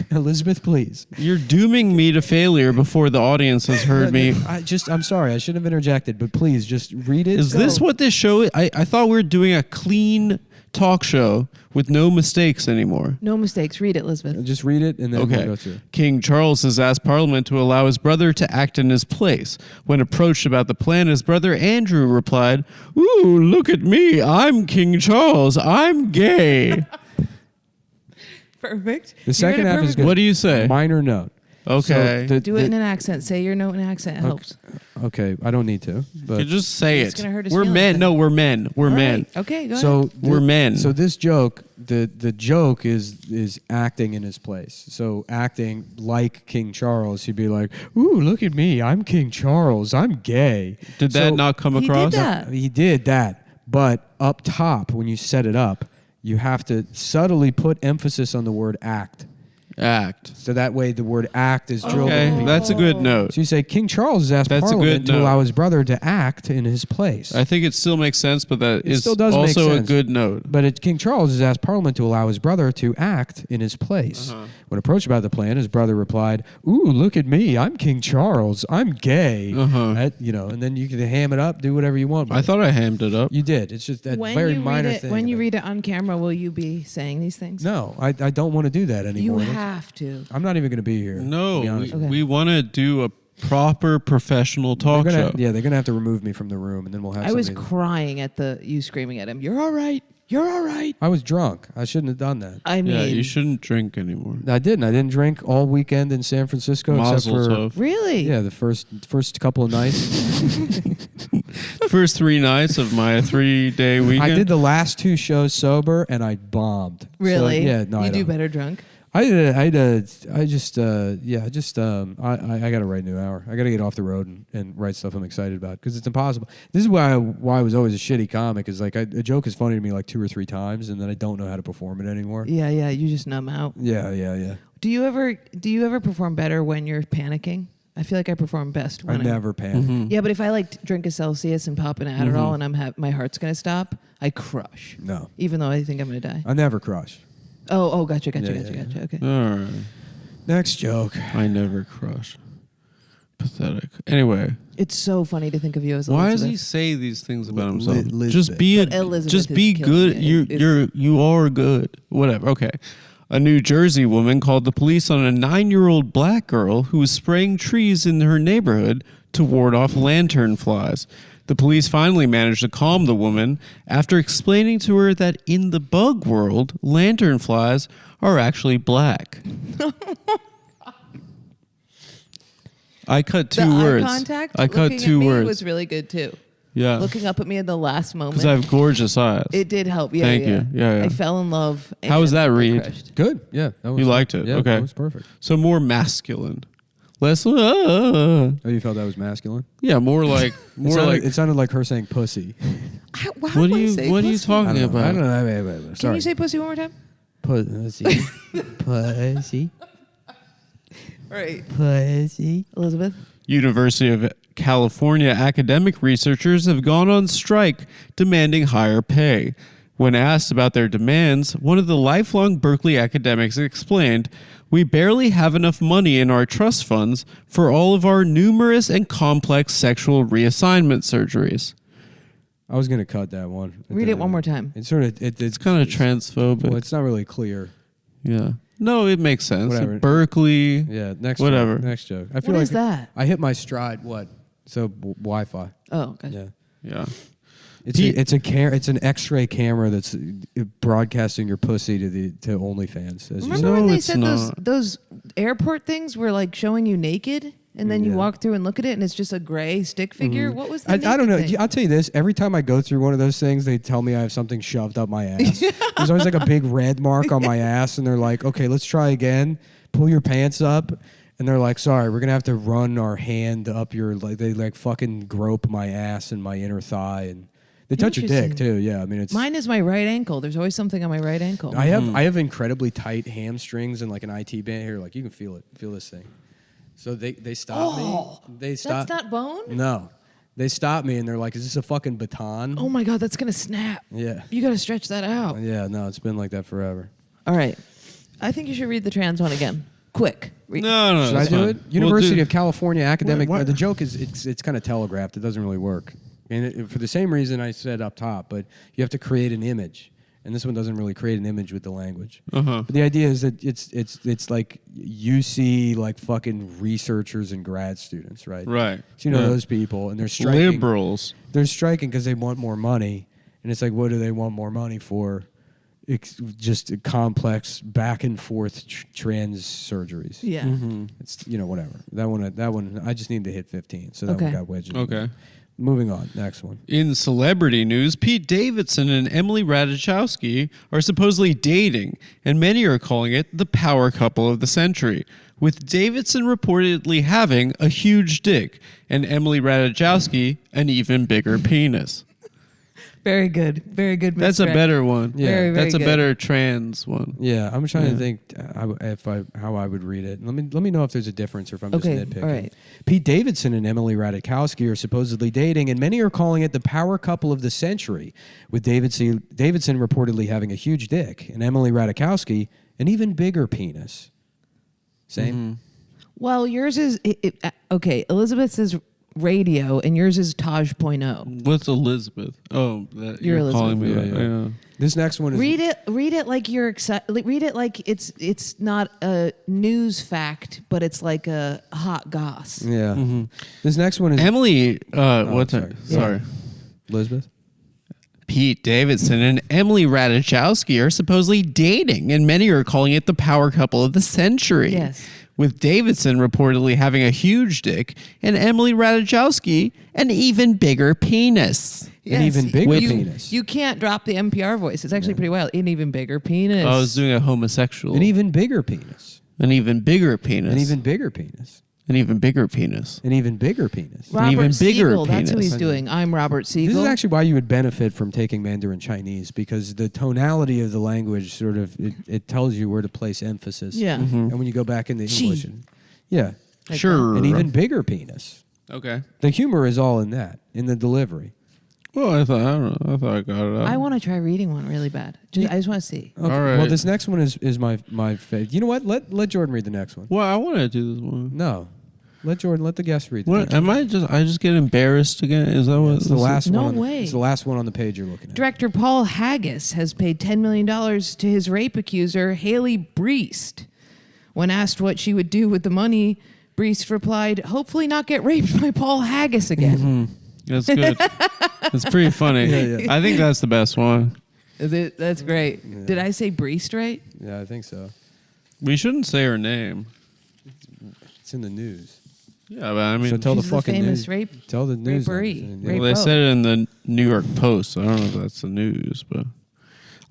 Elizabeth, please. you're dooming me to failure before the audience has heard me. I'm sorry. I should have interjected, but please just read it. Is this what this show is? I thought we were doing a clean talk show with no mistakes anymore. No mistakes. Read it, Elizabeth. Just read it, and then we'll Okay. go through. King Charles has asked Parliament to allow his brother to act in his place. When approached about the plan, his brother Andrew replied, "Ooh, look at me. I'm King Charles. I'm gay." Perfect. The second half is good. What do you say? Minor note. Okay. So Do it in an accent. Say your note in an accent. It helps. Okay, I don't need to. But You just say It's it. gonna hurt his We're feelings men. then. No, we're men. We're All men. right. Okay, go so ahead. We're men. So this joke, the joke is acting in his place. So acting like King Charles, he'd be like, "Ooh, look at me! I'm King Charles. I'm gay." Did that not come He did across? that. He did that, but up top when you set it up, you have to subtly put emphasis on the word act. Act. So that way the word act is drilled Okay, into people. that's a good note. So you say King Charles has asked That's a Parliament good to note. allow his brother to act in his place. I think it still makes sense, but that It is still does make also a sense. good note. But King Charles has asked Parliament to allow his brother to act in his place. When approached about the plan, his brother replied, "Ooh, look at me! I'm King Charles. I'm gay." And then you can ham it up, do whatever you want. with I it. thought I hammed it up. You did. It's just a When very you minor read it, thing. when you read it on camera, will you be saying these things? No, I don't want to do that You anymore. have to. I'm not even going to be here. to be No, honest. Okay. we want to do a proper professional talk They're show. gonna, they're going to have to remove me from the room, and then we'll have I was somebody- crying at you screaming at him. You're all right. You're all right. I was drunk. I shouldn't have done that. I mean, Yeah, you shouldn't drink anymore. I didn't. I didn't drink all weekend in San Francisco Mazel except for tov. really? the first couple of nights. First 3 nights of my 3-day weekend. I did the last 2 shows sober, and I bombed. Really? So, yeah, no, You I do don't. better drunk? I got to write a new hour. I got to get off the road and write stuff I'm excited about because it's impossible. This is why I was always a shitty comic. Is like a joke is funny to me like 2 or 3 times, and then I don't know how to perform it anymore. Yeah, you just numb out. Yeah. Do you ever perform better when you're panicking? I feel like I perform best when I never panic. Mm-hmm. Yeah, but if I like drink a Celsius and pop an Adderall and my heart's gonna stop, I crush. No, Even though I think I'm gonna die. I never crush. Oh, gotcha. Yeah. Okay. All right. Next joke. I never crush. Pathetic. Anyway, It's so funny to think of you as why does Elizabeth. he say these things about himself? Elizabeth. Just be But Elizabeth just is be killing good. it. You are good. Whatever. Okay. A New Jersey woman called the police on a 9-year-old black girl who was spraying trees in her neighborhood to ward off lantern flies. The police finally managed to calm the woman after explaining to her that in the bug world, lantern flies are actually black. I cut 2 the words. eye contact. I cut looking 2 at me words. was really good too. Yeah. Looking up at me in the last moment. Because I have gorgeous eyes. It did help. Yeah, Thank you. Yeah. I fell in love. How was that and I read? crushed. Good. Yeah. That was You liked it? Yeah, Okay. that was perfect. So more masculine. Less Oh, you felt that was masculine? yeah, more like It sounded like her saying pussy. what are you talking I about? don't know. Can Sorry. you say pussy one more time? pussy? Pussy. Right. Pussy. Elizabeth? University of California academic researchers have gone on strike demanding higher pay. When asked about their demands, one of the lifelong Berkeley academics explained, "We barely have enough money in our trust funds for all of our numerous and complex sexual reassignment surgeries." I was gonna cut that one. Read it one more time. It's sort of It's kind of transphobic. Well, it's not really clear. Yeah. No, it makes sense. Whatever. Berkeley. Yeah. Next. Whatever. Joke. Next joke. I feel What like is that? I hit my stride. What? So Wi-Fi. Oh, gotcha. Yeah. Yeah. It's an X-ray camera that's broadcasting your pussy to OnlyFans. As you Remember said. No, when they it's said not. those airport things were like showing you naked, and then you Yeah. walk through and look at it, and it's just a gray stick figure? What was the I don't naked know. thing? I'll tell you this. Every time I go through one of those things, they tell me I have something shoved up my ass. There's always like a big red mark on my ass, and they're like, okay, let's try again. Pull your pants up. And they're like, sorry, we're going to have to run our hand up your, like, they like fucking grope my ass and my inner thigh. And they touch your dick, Interesting. too. Yeah, I mean, it's... Mine is my right ankle. There's always something on my right ankle. I have incredibly tight hamstrings and like an IT band here. Like, you can feel it. Feel this thing. So they stop me. They stop. That's not bone? No. They stop me and they're like, is this a fucking baton? Oh my God, that's going to snap. Yeah. You got to stretch that out. Yeah, no, it's been like that forever. All right. I think you should read the trans one again. Quick. No, Should I that's do fine. it? University We'll of California academic. What? The joke is it's kind of telegraphed. It doesn't really work, and for the same reason I said up top. But you have to create an image, and this one doesn't really create an image with the language. Uh-huh. But the idea is that it's like you see like fucking researchers and grad students, right? Right. So you know Yeah. those people, and they're striking. Liberals. They're striking because they want more money, and it's like, what do they want more money for? It's just a complex back and forth trans surgeries. Yeah. Mm-hmm. It's whatever. That one I just need to hit 15. So that Okay. one got wedged. Okay. Moving on. Next one. In celebrity news, Pete Davidson and Emily Ratajkowski are supposedly dating, and many are calling it the power couple of the century, with Davidson reportedly having a huge dick and Emily Ratajkowski an even bigger penis. Very good. Very good. That's a Miss better one. Yeah. Very, very That's a good. better trans one. Yeah, I'm trying Yeah. to think how I would read it. Let me know if there's a difference or if I'm Okay, just nitpicking. all right. Pete Davidson and Emily Ratajkowski are supposedly dating, and many are calling it the power couple of the century, with Davidson reportedly having a huge dick and Emily Ratajkowski an even bigger penis. Same. Well, yours is okay. Elizabeth's is radio, and yours is Taj.0. What's Elizabeth? Oh, that You're you're calling me. Elizabeth. Yeah. This next one is Read it like you're excited. Read it like it's not a news fact, but it's like a hot goss. Yeah. This next one is Emily, what sorry. time? Sorry. Elizabeth. Pete Davidson and Emily Ratajkowski are supposedly dating, and many are calling it the power couple of the century. Yes. with Davidson reportedly having a huge dick and Emily Ratajkowski an even bigger penis. An even bigger penis. You can't drop the NPR voice. It's actually pretty wild. An even bigger penis. I was doing a homosexual. An even bigger penis. An even bigger penis. An even bigger penis. An even bigger penis. An even bigger penis. Robert even bigger Siegel, that's who penis. he's doing. I'm Robert Siegel. This is actually why you would benefit from taking Mandarin Chinese, because the tonality of the language sort of it tells you where to place emphasis. Yeah. And when you go back into English, yeah, Like Sure. an even bigger penis. Okay. The humor is all in that, in the delivery. Well, I don't know. I thought I got it out. I want to try reading one really bad. I just want to see. Okay. All right. Well, this next one is my favorite. You know what? Let Jordan read the next one. Well, I want to do this one. No, let the guest read. The What next am one. I just get embarrassed again? Is that what It's the last No one. way. It's the last one on the page you're looking at. Director Paul Haggis has paid $10 million to his rape accuser, Haley Breest. When asked what she would do with the money, Breest replied, "Hopefully not get raped by Paul Haggis again." That's good. It's pretty funny. Yeah. I think that's the best one. That's great. Yeah. Did I say Breest right? Yeah, I think so. We shouldn't say her name. It's in the news. Yeah, but I mean, So tell the She's the fucking famous news. rape- Tell the news. raperee. Yeah. Rape- well, they Bro. said it in the New York Post. So I don't know if that's the news, but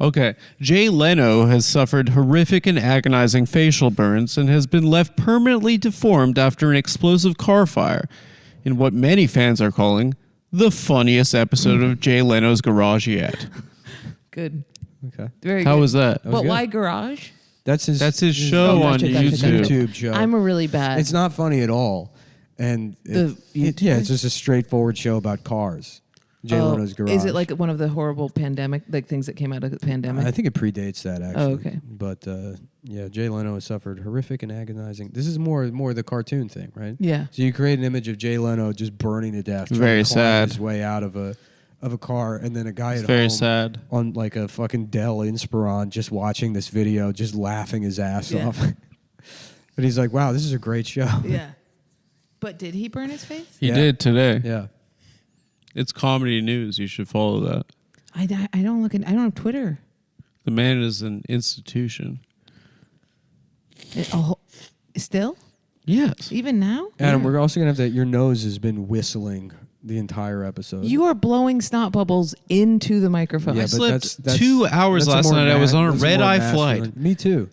okay. Jay Leno has suffered horrific and agonizing facial burns and has been left permanently deformed after an explosive car fire in what many fans are calling the funniest episode of Jay Leno's Garage yet. Good. Okay. Very How good. was that? was But good. why Garage? That's his show Oh, on gotcha, gotcha, YouTube. gotcha. YouTube show. I'm a really bad. It's not funny at all, and The yeah, it's just a straightforward show about cars. Jay Leno's Garage. Is it like one of the horrible pandemic, like things that came out of the pandemic? I think it predates that actually. Oh, okay. But yeah, Jay Leno has suffered horrific and agonizing. This is more the cartoon thing, right? Yeah. So you create an image of Jay Leno just burning to death, trying Very to climb sad. his way out of a car, and then a guy It's at very home sad. on like a fucking Dell Inspiron just watching this video, just laughing his ass Yeah. off. But he's like, "Wow, this is a great show." Yeah. But did he burn his face? He Yeah. did today. Yeah. It's comedy news. You should follow that. I don't look. I don't have Twitter. The man is an institution. Still, Yes. even now, Adam, Yeah. we're also gonna have that. Your nose has been whistling the entire episode. you are blowing snot bubbles into the microphone. Yeah, I but slept that's 2 hours that's a last more night. I was on a that's red more eye masculine. flight. Me too.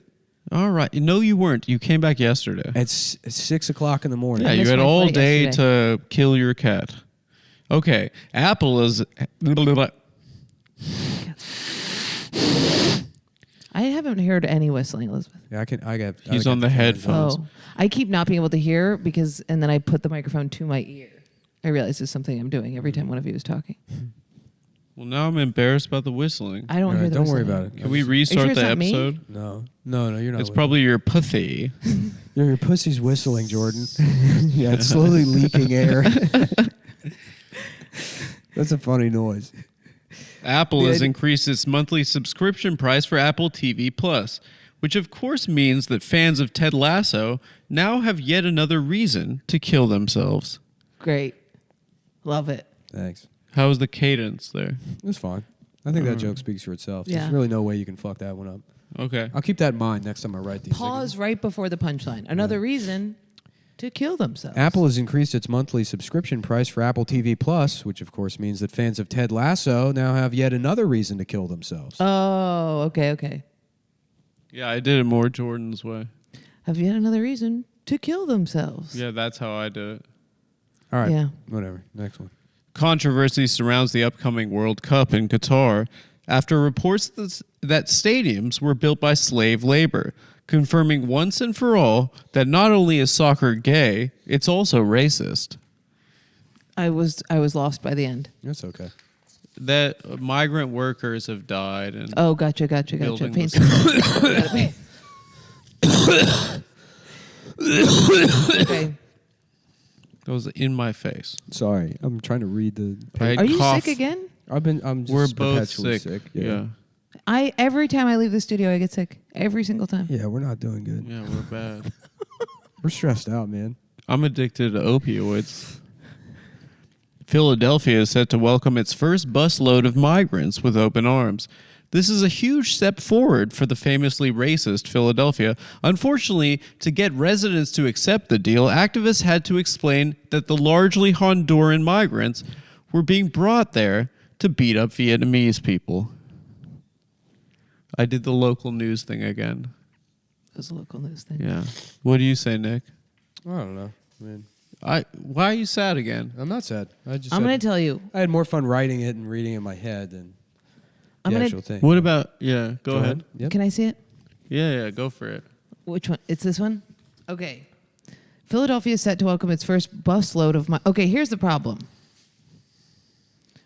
All right. No, you weren't. You came back yesterday. At 6 o'clock in the morning. Yeah, you missed had my all flight day yesterday. to kill your cat. Okay. Apple is. I haven't heard any whistling, Elizabeth. Yeah, I got. He's on the headphones. Oh, I keep not being able to hear and then I put the microphone to my ear. I realize it's something I'm doing every time one of you is talking. Well, now I'm embarrassed about the whistling. I don't hear the Don't worry whistling. about it. Can we sure restart it's the not me? episode? No, you're not. It's with probably your pussy. it. Your pussy's whistling, Jordan. Yeah, it's slowly leaking air. That's a funny noise. Apple has Good. increased its monthly subscription price for Apple TV Plus, which of course means that fans of Ted Lasso now have yet another reason to kill themselves. Great, love it. Thanks. How was the cadence there? It was fine. I think that joke speaks for itself. Yeah. There's really no way you can fuck that one up. Okay. I'll keep that in mind next time I write these. Pause right before the punchline. Another reason to kill themselves. Apple has increased its monthly subscription price for Apple TV Plus, which of course means that fans of Ted Lasso now have yet another reason to kill themselves. Oh, okay. Yeah, I did it more Jordan's way. Have yet another reason to kill themselves. Yeah, that's how I did it. All right. Yeah. Whatever. Next one. Controversy surrounds the upcoming World Cup in Qatar after reports that stadiums were built by slave labor, confirming once and for all that not only is soccer gay, it's also racist. I was lost by the end. That's okay. That migrant workers have died. And Oh, gotcha. Building Paint the Okay. that was in my face. Sorry. I'm trying to read the I had Are you cough. sick again? I'm just We're both perpetually sick. sick. Yeah. Every time I leave the studio, I get sick. Every single time. Yeah, we're not doing good. Yeah, we're bad. We're stressed out, man. I'm addicted to opioids. Philadelphia is set to welcome its first busload of migrants with open arms. This is a huge step forward for the famously racist Philadelphia. Unfortunately, to get residents to accept the deal, activists had to explain that the largely Honduran migrants were being brought there to beat up Vietnamese people. I did the local news thing again. That was a local news thing. Yeah. What do you say, Nick? I don't know. I mean, Why are you sad again? I'm not sad. I'm going to tell you. I had more fun writing it and reading it in my head than the actual thing. What about, yeah, go ahead. Yep. Can I see it? Yeah, go for it. Which one? It's this one? Okay. Philadelphia is set to welcome its first busload of... Okay, here's the problem.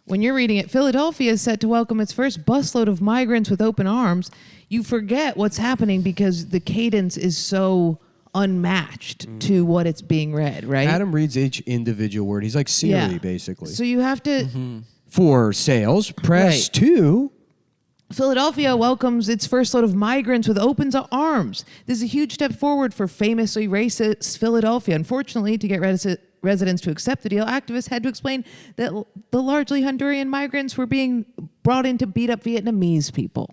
When you're reading it, Philadelphia is set to welcome its first busload of migrants with open arms. You forget what's happening because the cadence is so unmatched to what it's being read, right? Adam reads each individual word. He's like Siri, basically. So you have to... For sales, press Right. 2. Philadelphia welcomes its first load of migrants with open arms. This is a huge step forward for famously racist Philadelphia. Unfortunately, to get residents to accept the deal, activists had to explain that the largely Honduran migrants were being brought in to beat up Vietnamese people.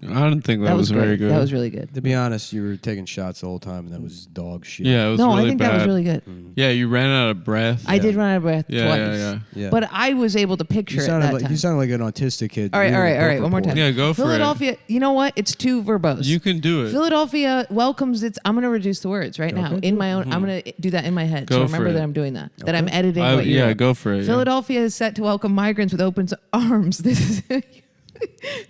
I don't think that was very good. That was really good. To be honest, you were taking shots the whole time, and that was dog shit. Yeah, it was No, really I think bad. that was really good. Yeah, you ran out of breath. I did run out of breath Yeah, twice. yeah. But I was able to picture You it sounded that like time. you sounded like an autistic kid. All right, reading a book one more report. time. Yeah, go for it. Philadelphia, you know what? It's too verbose. You can do it. Philadelphia welcomes its... I'm going to reduce the words right now. In my own... I'm going to do that in my head. Go So for remember it. that I'm doing that. That I'm editing what you Yeah, wrote. go for it. Philadelphia is set to welcome migrants with open arms.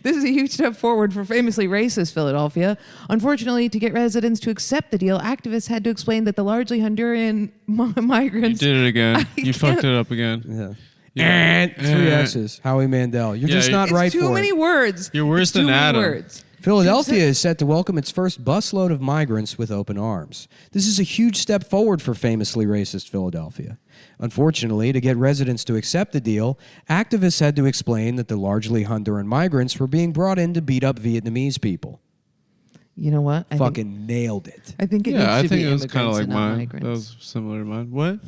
This is a huge step forward for famously racist Philadelphia. Unfortunately, to get residents to accept the deal, activists had to explain that the largely Honduran You migrants... did it again. I You fucked can't- it up again. Yeah. Yeah. And 3 S's. Howie Mandel. You're Yeah, just not It's right too for many it. words. You're worse It's too than many Adam. words. Philadelphia is set to welcome its first busload of migrants with open arms. This is a huge step forward for famously racist Philadelphia. Unfortunately, to get residents to accept the deal, activists had to explain that the largely Honduran migrants were being brought in to beat up Vietnamese people. You know what? Fucking nailed it. I think it needs Yeah, I to think be it was kind of immigrants like and not mine. migrants. That was similar to mine. What?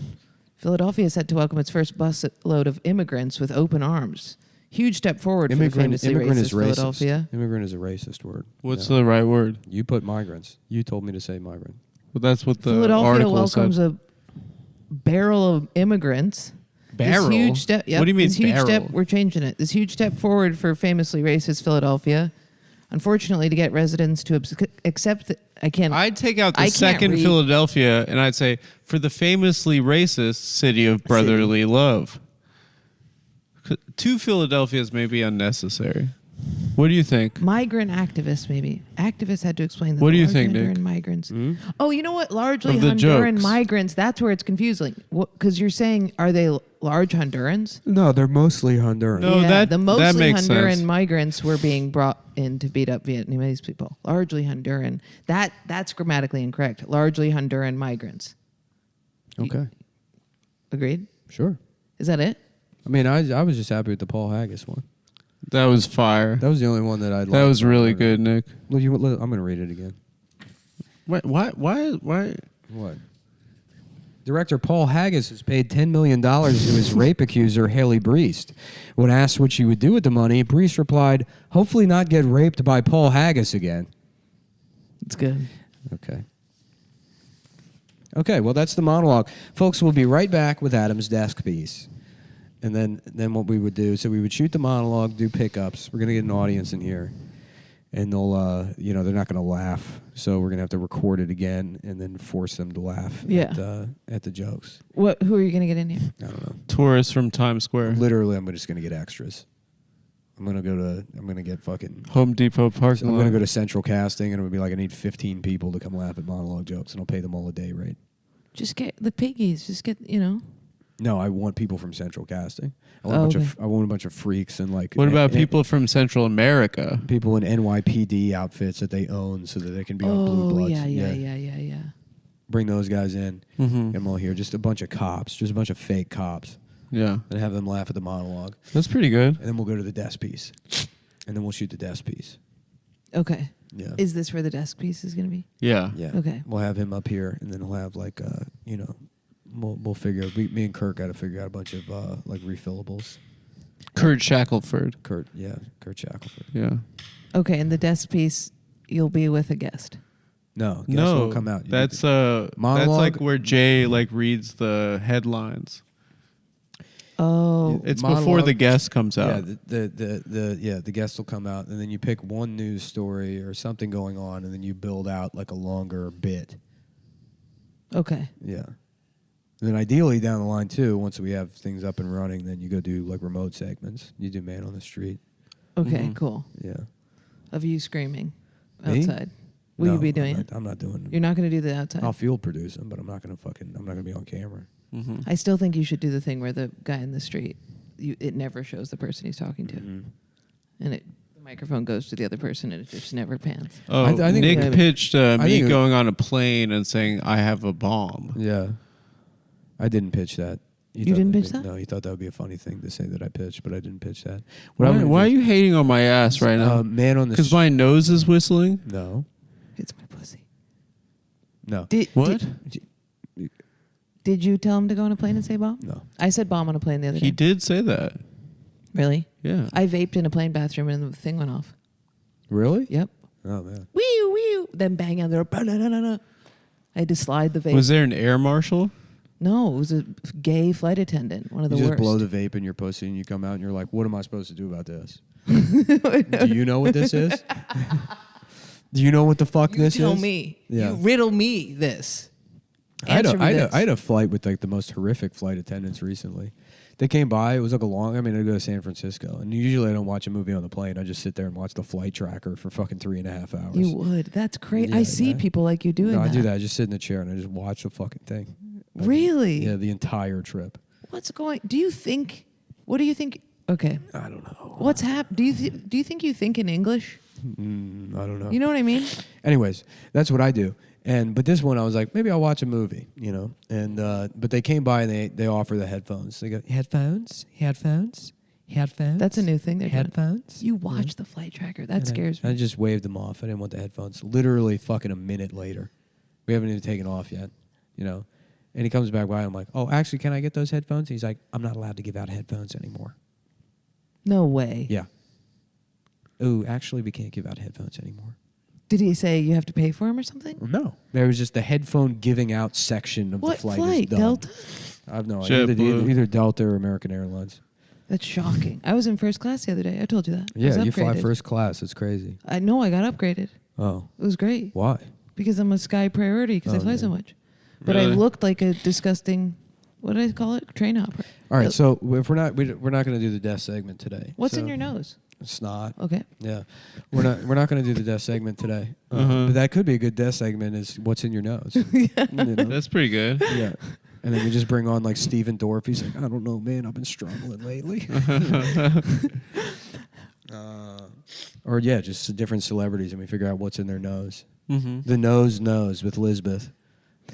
Philadelphia is set to welcome its first busload of immigrants with open arms. Huge step forward for the famously Immigrant racist is racist. Philadelphia. Immigrant is a racist word. What's Yeah. the right word? You put migrants. You told me to say migrant. Well, that's what the Philadelphia article welcomes said. a barrel of immigrants. Barrel? This huge step. Yep, What do you mean this huge barrel? step. We're changing it. This huge step forward for famously racist Philadelphia. Unfortunately, to get residents to accept, I can't. I'd take out the I can't second read. Philadelphia and I'd say for the famously racist city of brotherly love. 2 Philadelphias may be unnecessary. What do you think? Migrant activists, maybe. Activists had to explain that. What do you large think, Honduran Nick? migrants. Oh, you know what? Largely Of the Honduran jokes. migrants. That's where it's confusing. Because you're saying, are they large Hondurans? No, they're mostly Honduran. No, yeah, the that mostly makes Honduran sense. migrants were being brought in to beat up Vietnamese people. Largely Honduran. That's grammatically incorrect. Largely Honduran migrants. Okay. Agreed? Sure. Is that it? I mean, I was just happy with the Paul Haggis one. That was fire. That was the only one that I liked. That was really good, Nick. Look, I'm going to read it again. Why? What? Director Paul Haggis has paid $10 million to his rape accuser, Haley Breest. When asked what she would do with the money, Breest replied, hopefully not get raped by Paul Haggis again. It's good. Okay. Okay, well, that's the monologue. Folks, we'll be right back with Adam's desk piece. And then what we would do, so we would shoot the monologue, do pickups. We're going to get an audience in here. And they'll, they're not going to laugh. So we're going to have to record it again and then force them to laugh at the jokes. Who are you going to get in here? I don't know. Tourists from Times Square. Literally, I'm just going to get extras. I'm going to get fucking... Home Depot parking I'm lot. going to go to Central Casting, and it'll be like, I need 15 people to come laugh at monologue jokes, and I'll pay them all a day rate. Just get the piggies. Just get, No, I want people from Central Casting. I want a bunch of freaks and like... What about people from Central America? People in NYPD outfits that they own so that they can be on Blue Bloods. Yeah. Bring those guys in. Mm-hmm. Get them all here. Just a bunch of cops. Just a bunch of fake cops. Yeah. And have them laugh at the monologue. That's pretty good. And then we'll go to the desk piece. And then we'll shoot the desk piece. Okay. Yeah. Is this where the desk piece is going to be? Yeah. Yeah. Okay. We'll have him up here, and then he'll have like, we'll figure. Me and Kirk got to figure out a bunch of like refillables. Kurt Shackelford. Kurt Shackelford. Yeah. Okay, and the desk piece, you'll be with a guest. No, guests No, won't come out. that's Monologue? that's like where Jay like reads the headlines. Oh, It's Monologue- before the guest comes out. Yeah, the guests will come out, and then you pick one news story or something going on, and then you build out like a longer bit. okay. Yeah. And then ideally down the line too, once we have things up and running, then you go do like remote segments. You do Man on the Street. Okay, cool. Yeah. Of you screaming Me? outside. Will No, you be doing it? I'm not doing it. You're not going to do the outside? I'll field produce them, but I'm not gonna be on camera. Mm-hmm. I still think you should do the thing where the guy in the street, it never shows the person he's talking to. Mm-hmm. And the microphone goes to the other person and it just never pans. Oh, I think Nick it- pitched me think it- going on a plane and saying, "I have a bomb." Yeah. I didn't pitch that. You thought didn't that'd pitch be- that? No, he thought that would be a funny thing to say that I pitched, but I didn't pitch that. Why are you hating on my ass right now? Man on the Because my nose is whistling. No. It's my pussy. No. What? Did you tell him to go on a plane and say bomb? No. I said bomb on a plane the other day. He did say that. Really? Yeah. I vaped in a plane bathroom and the thing went off. Really? Yep. Oh man. Wee wee. Then bang out there. I had to slide the vape. Was there an air marshal? No, it was a gay flight attendant. One of the You just worst. blow the vape in your pussy and you come out and you're like, what am I supposed to do about this? Do you know what this is? Do you know what the fuck You this tell is? me. Yeah. You riddle me this. I had, Answer me this. I had a flight with like the most horrific flight attendants recently. They came by. It was like I go to San Francisco, and usually I don't watch a movie on the plane. I just sit there and watch the flight tracker for fucking 3.5 hours. You would. That's crazy. Yeah, I see yeah. people like you doing No, that. I do that. I just sit in the chair and I just watch the fucking thing. Really? Yeah, the entire trip. What's going? Do you think? What do you think? Okay. I don't know. What's happened? Do you think you think in English? I don't know. You know what I mean? Anyways, that's what I do. But this one, I was like, maybe I'll watch a movie, you know. And but they came by and they offer the headphones. They go, headphones. That's a new thing they're doing. Headphones. You watch the flight tracker. That And scares I me. just waved them off. I didn't want the headphones. Literally, fucking a minute later, we haven't even taken off yet, you know. And he comes back by. I'm like, oh, actually, can I get those headphones? He's like, I'm not allowed to give out headphones anymore. No way. Yeah. Oh, actually, we can't give out headphones anymore. Did he say you have to pay for them or something? No. There was just the headphone giving out section of What the flight. flight? Is done. Delta? I have no idea. JetBlue. Either Delta or American Airlines. That's shocking. I was in first class the other day. I told you that. I was Yeah, you fly upgraded. first class. It's crazy. I know. I got upgraded. Oh, It was great why? because I'm a sky priority because I Oh, fly yeah. so much. But I Really? looked like a disgusting. What did I call it? Train hopper. All right, so if we're not going to do the death segment today. What's So- in your nose? Snot. Okay. Yeah, we're not going to do the death segment today. But that could be a good death segment. Is what's in your nose? You know? That's pretty good. Yeah. And then we just bring on like Steven Dorff. He's like, I don't know, man. I've been struggling lately. Or yeah, just different celebrities, and we figure out what's in their nose. Mm-hmm. The nose with Lisbeth,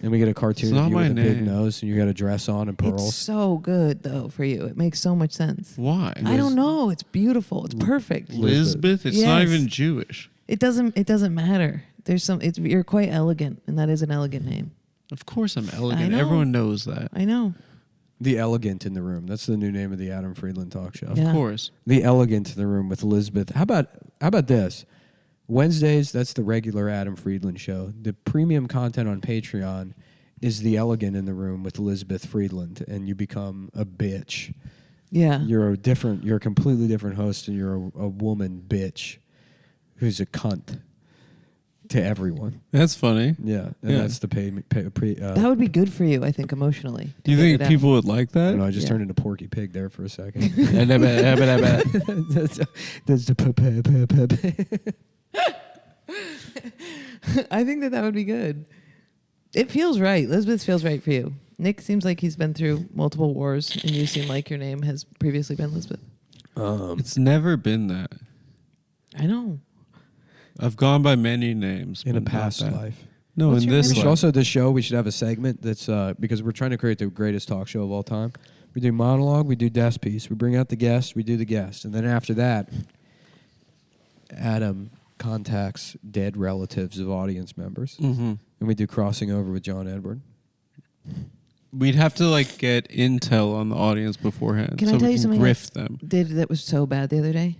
and we get a cartoon It's of not you with my a big name. nose, and you got a dress on and It's pearls. so good though for you. It makes so much sense. Why? I don't know. It's beautiful. It's perfect. Lisbeth? It's not Yes. even Jewish. It doesn't matter. There's some. You're quite elegant, and that is an elegant name. Of course I'm elegant. know. Everyone knows that. I know. The Elegant in the Room. That's the new name of the Adam Friedland talk show. Of Yeah. course. The Elegant in the Room with Elizabeth. How about this? Wednesdays, that's the regular Adam Friedland show. The premium content on Patreon is The Elegant in the Room with Elizabeth Friedland, and you become a bitch. Yeah. You're a completely different host, and you're a woman bitch who's a cunt to everyone. That's funny. Yeah, and Yeah. that's the That would be good for you, I think, emotionally. Do you to get think it out. people would like that? No, I just Yeah. turned into Porky Pig there for a second. That's the I think that would be good. It feels right. Lisbeth feels right for you. Nick seems like he's been through multiple wars, and you seem like your name has previously been Lisbeth. It's never been that. I know. I've gone by many names. in a but not past that. life. No, What's in your this We name? should life. also this show. We should have a segment that's because we're trying to create the greatest talk show of all time. We do monologue, we do desk piece, we bring out the guest, we do the guest, and then after that, Adam contacts dead relatives of audience members, Mm-hmm. and we do crossing over with John Edward. We'd have to like get intel on the audience beforehand. Can so I tell we you can something grift them. that was so bad the other day?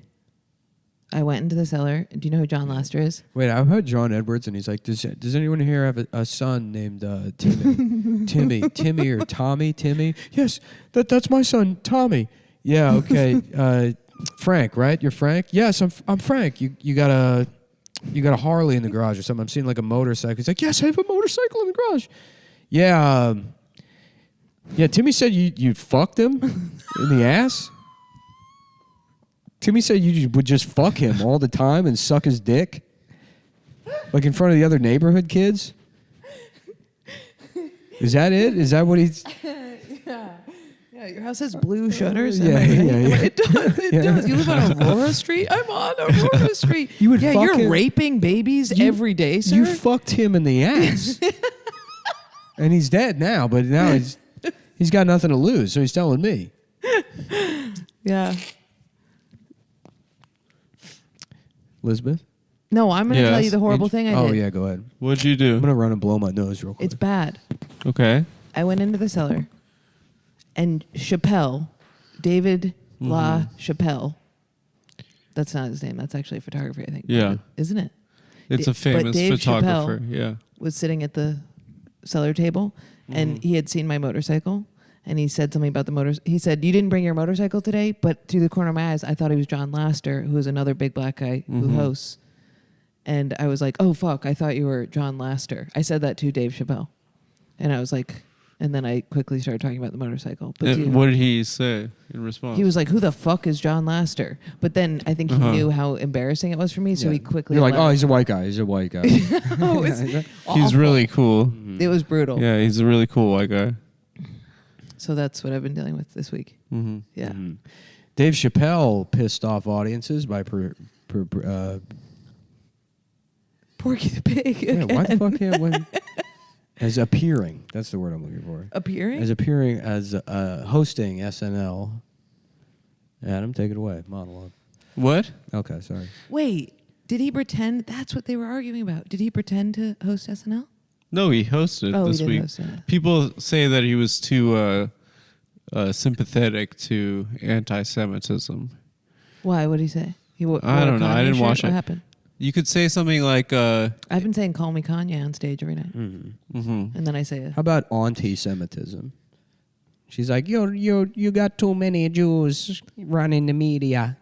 I went into the cellar. Do you know who John Laster is? Wait, I've heard John Edwards, and he's like, does anyone here have a son named Timmy? Timmy or Tommy? Timmy? Yes, that's my son, Tommy. Yeah, okay. Frank, right? You're Frank? Yes, I'm Frank. You got a Harley in the garage or something. I'm seeing like a motorcycle. He's like, yes, I have a motorcycle in the garage. Yeah, yeah. Timmy said you fucked him in the ass. Timmy said you would just fuck him all the time and suck his dick, like in front of the other neighborhood kids. Is that it? Is that what he's? Yeah, your house has blue shutters. Yeah. It does. It does. You live on Aurora Street. I'm on Aurora Street. You would yeah, fuck you're him. raping babies every day, sir. You fucked him in the ass, and he's dead now. But now he's got nothing to lose, so he's telling me. Yeah. Elizabeth? No, I'm going to tell Yes. you the horrible thing I did. Oh yeah, go ahead. What'd you do? I'm gonna run and blow my nose real quick. It's bad. Okay. I went into the cellar, and Chappelle, David La Chappelle, that's not his name. That's actually a photographer, I think. Yeah. Isn't it? It's a But famous Dave photographer. Chappelle Yeah. was sitting at the cellar table, and he had seen my motorcycle, and he said something about the motor. He said, "You didn't bring your motorcycle today," but through the corner of my eyes, I thought he was John Laster, who is another big black guy who hosts. And I was like, "Oh fuck! I thought you were John Laster." I said that to Dave Chappelle, and I was like, and then I quickly started talking about the motorcycle. But What did he say in response? he was like, "Who the fuck is John Laster?" But then I think he knew how embarrassing it was for me, so he quickly. You're like, oh, left. he's a white guy. He's a white guy. Oh, it was He's awful. really cool. It was brutal. Yeah, he's a really cool white guy. So that's what I've been dealing with this week. Mm-hmm. Yeah. Dave Chappelle pissed off audiences by Porky the Pig. yeah, Again. why the fuck as appearing. That's the word I'm looking for. Appearing? As appearing as hosting SNL. Adam, take it away. Monologue. What? Okay, sorry. Wait, did he pretend? That's what they were arguing about. Did he pretend to host SNL? No, he hosted Oh, he this did week. host it. People say that he was too sympathetic to anti-Semitism. Why? What did he say? He wore I don't a know. I Kanye didn't shirt? watch What it. happened? You could say something like, I've been saying "Call me Kanye" on stage every night, and then I say it. How about anti-Semitism? She's like, you got too many Jews running the media.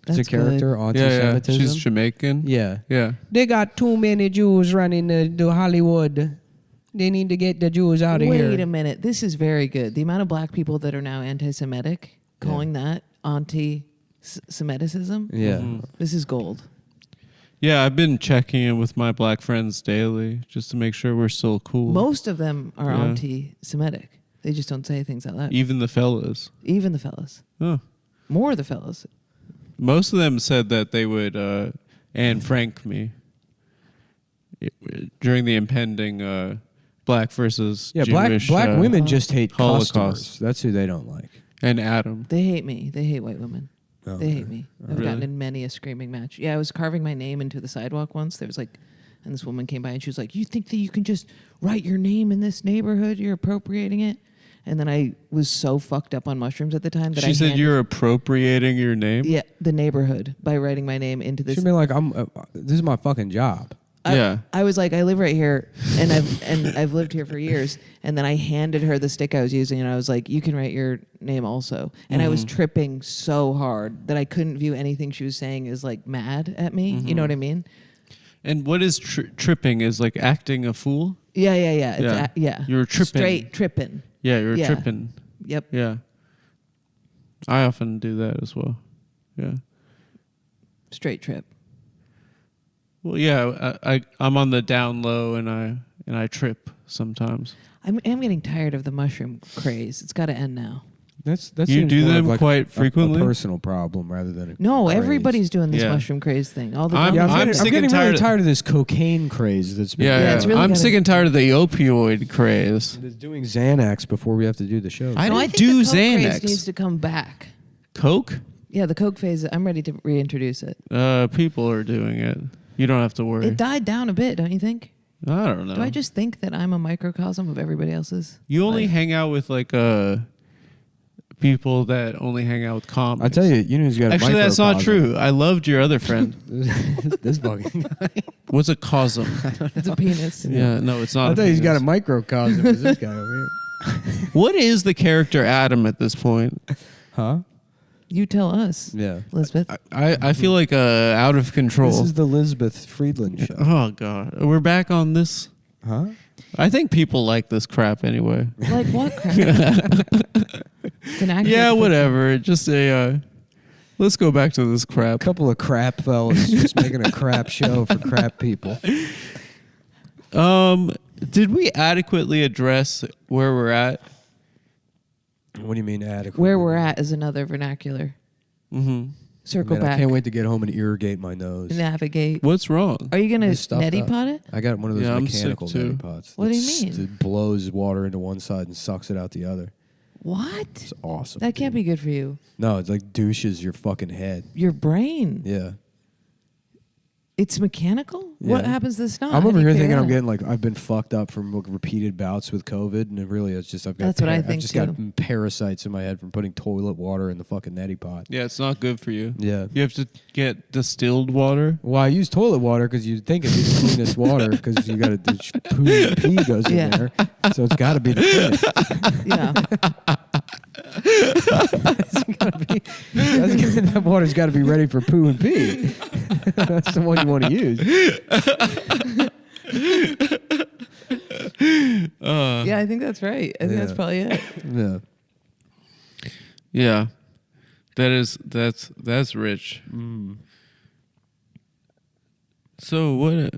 That's It's a character, yeah, anti-Semitism. she's Jamaican. Yeah. Yeah. They got too many Jews running the Hollywood. They need to get the Jews out of here. Wait a minute. This is very good. The amount of black people that are now anti-Semitic, calling that anti-Semiticism. Yeah. This is gold. Yeah, I've been checking in with my black friends daily just to make sure we're still cool. Most of them are Yeah. anti-Semitic. They just don't say things out loud. Even the fellas. Even the fellas. Oh. More of the fellas. Most of them said that they would Anne Frank me during the impending black versus Yeah, Jewish, black women just hate Holocaust. customers. That's who they don't like. And Adam. They hate me. They hate white women. Oh, They hate me. I've Really? gotten in many a screaming match. Yeah, I was carving my name into the sidewalk once. There was like, and this woman came by and she was like, "You think that you can just write your name in this neighborhood? You're appropriating it." And then I was so fucked up on mushrooms at the time that She I said handed- you're appropriating your name? yeah, the neighborhood by writing my name into this. She'd be like, this is my fucking job. Yeah. I was like, I live right here, and I've lived here for years. And then I handed her the stick I was using, and I was like, "You can write your name also." And I was tripping so hard that I couldn't view anything she was saying as like mad at me. You know what I mean? And what is tripping? Is like acting a fool? Yeah. It's Yeah. yeah. You're tripping. Straight tripping. Yeah, you're Yeah. tripping. Yep. Yeah. I often do that as well. Yeah. Straight trip. Well, yeah, I'm on the down low and I trip sometimes. I'm getting tired of the mushroom craze. It's got to end now. That You seems do more of them like quite frequently? A personal problem rather than a No, craze. everybody's doing this Yeah. mushroom craze thing. All the I'm- Yeah, gummies- I'm sick getting and really tired of- tired of this cocaine craze that's been Yeah, it's really I'm gotta- sick and tired of the opioid craze. It's doing Xanax before we have to do the show. I No, don't I think do the Coke craze Xanax. needs to come back. Coke? Yeah, the Coke phase. I'm ready to reintroduce it. People are doing it. You don't have to worry. It died down a bit, don't you think? I don't know. Do I just think that I'm a microcosm of everybody else's? You only life? hang out with like people that only hang out with comics. I tell you, you know who's got Actually, a that's not microcosm. true. I loved your other friend. This fucking guy. What's a cosm? It's a penis. Yeah, no, it's not. I thought he's got a penis. microcosm. Is this guy over here? What is the character Adam at this point? Huh? You tell us, Yeah. Elizabeth. I feel like out of control. This is the Elizabeth Friedland show. Oh God, we're back on this. Huh? I think people like this crap anyway. Like what crap? It's an accurate Yeah, picture. whatever. Just a. Let's go back to this A crap. couple of crap fellas just making a crap show for crap people. Did we adequately address where we're at? What do you mean adequate? Where we're at is another vernacular. Mm-hmm. Circle Man, I back. can't wait to get home and irrigate my nose. Navigate. What's wrong? Are you gonna It's stuffed neti up. pot it? I got one of those Yeah, I'm sick mechanical too. neti pots. What do you That's- mean? It blows water into one side and sucks it out the other. What? It's awesome. That can't dude. be good for you. No, it's like douches your fucking head. Your brain. Yeah. It's mechanical? What Yeah. happens to the snot? I'm How over do you here figure thinking that I'm out? getting like I've been fucked up from like, repeated bouts with COVID, and it really it's just I've got That's what I I've think, just too. got parasites in my head from putting toilet water in the fucking neti pot. Yeah, it's not good for you. Yeah. You have to get distilled water. Well, I use toilet water because you'd think it'd be the cleanest water because you got to poo and pee goes in Yeah. there, so it's got to be the cleanest. Yeah. That water's got to be ready for poo and pee. That's the one you want to use. Yeah, I think that's right. I think that's Yeah. probably it. Yeah. Yeah, that's rich. So what?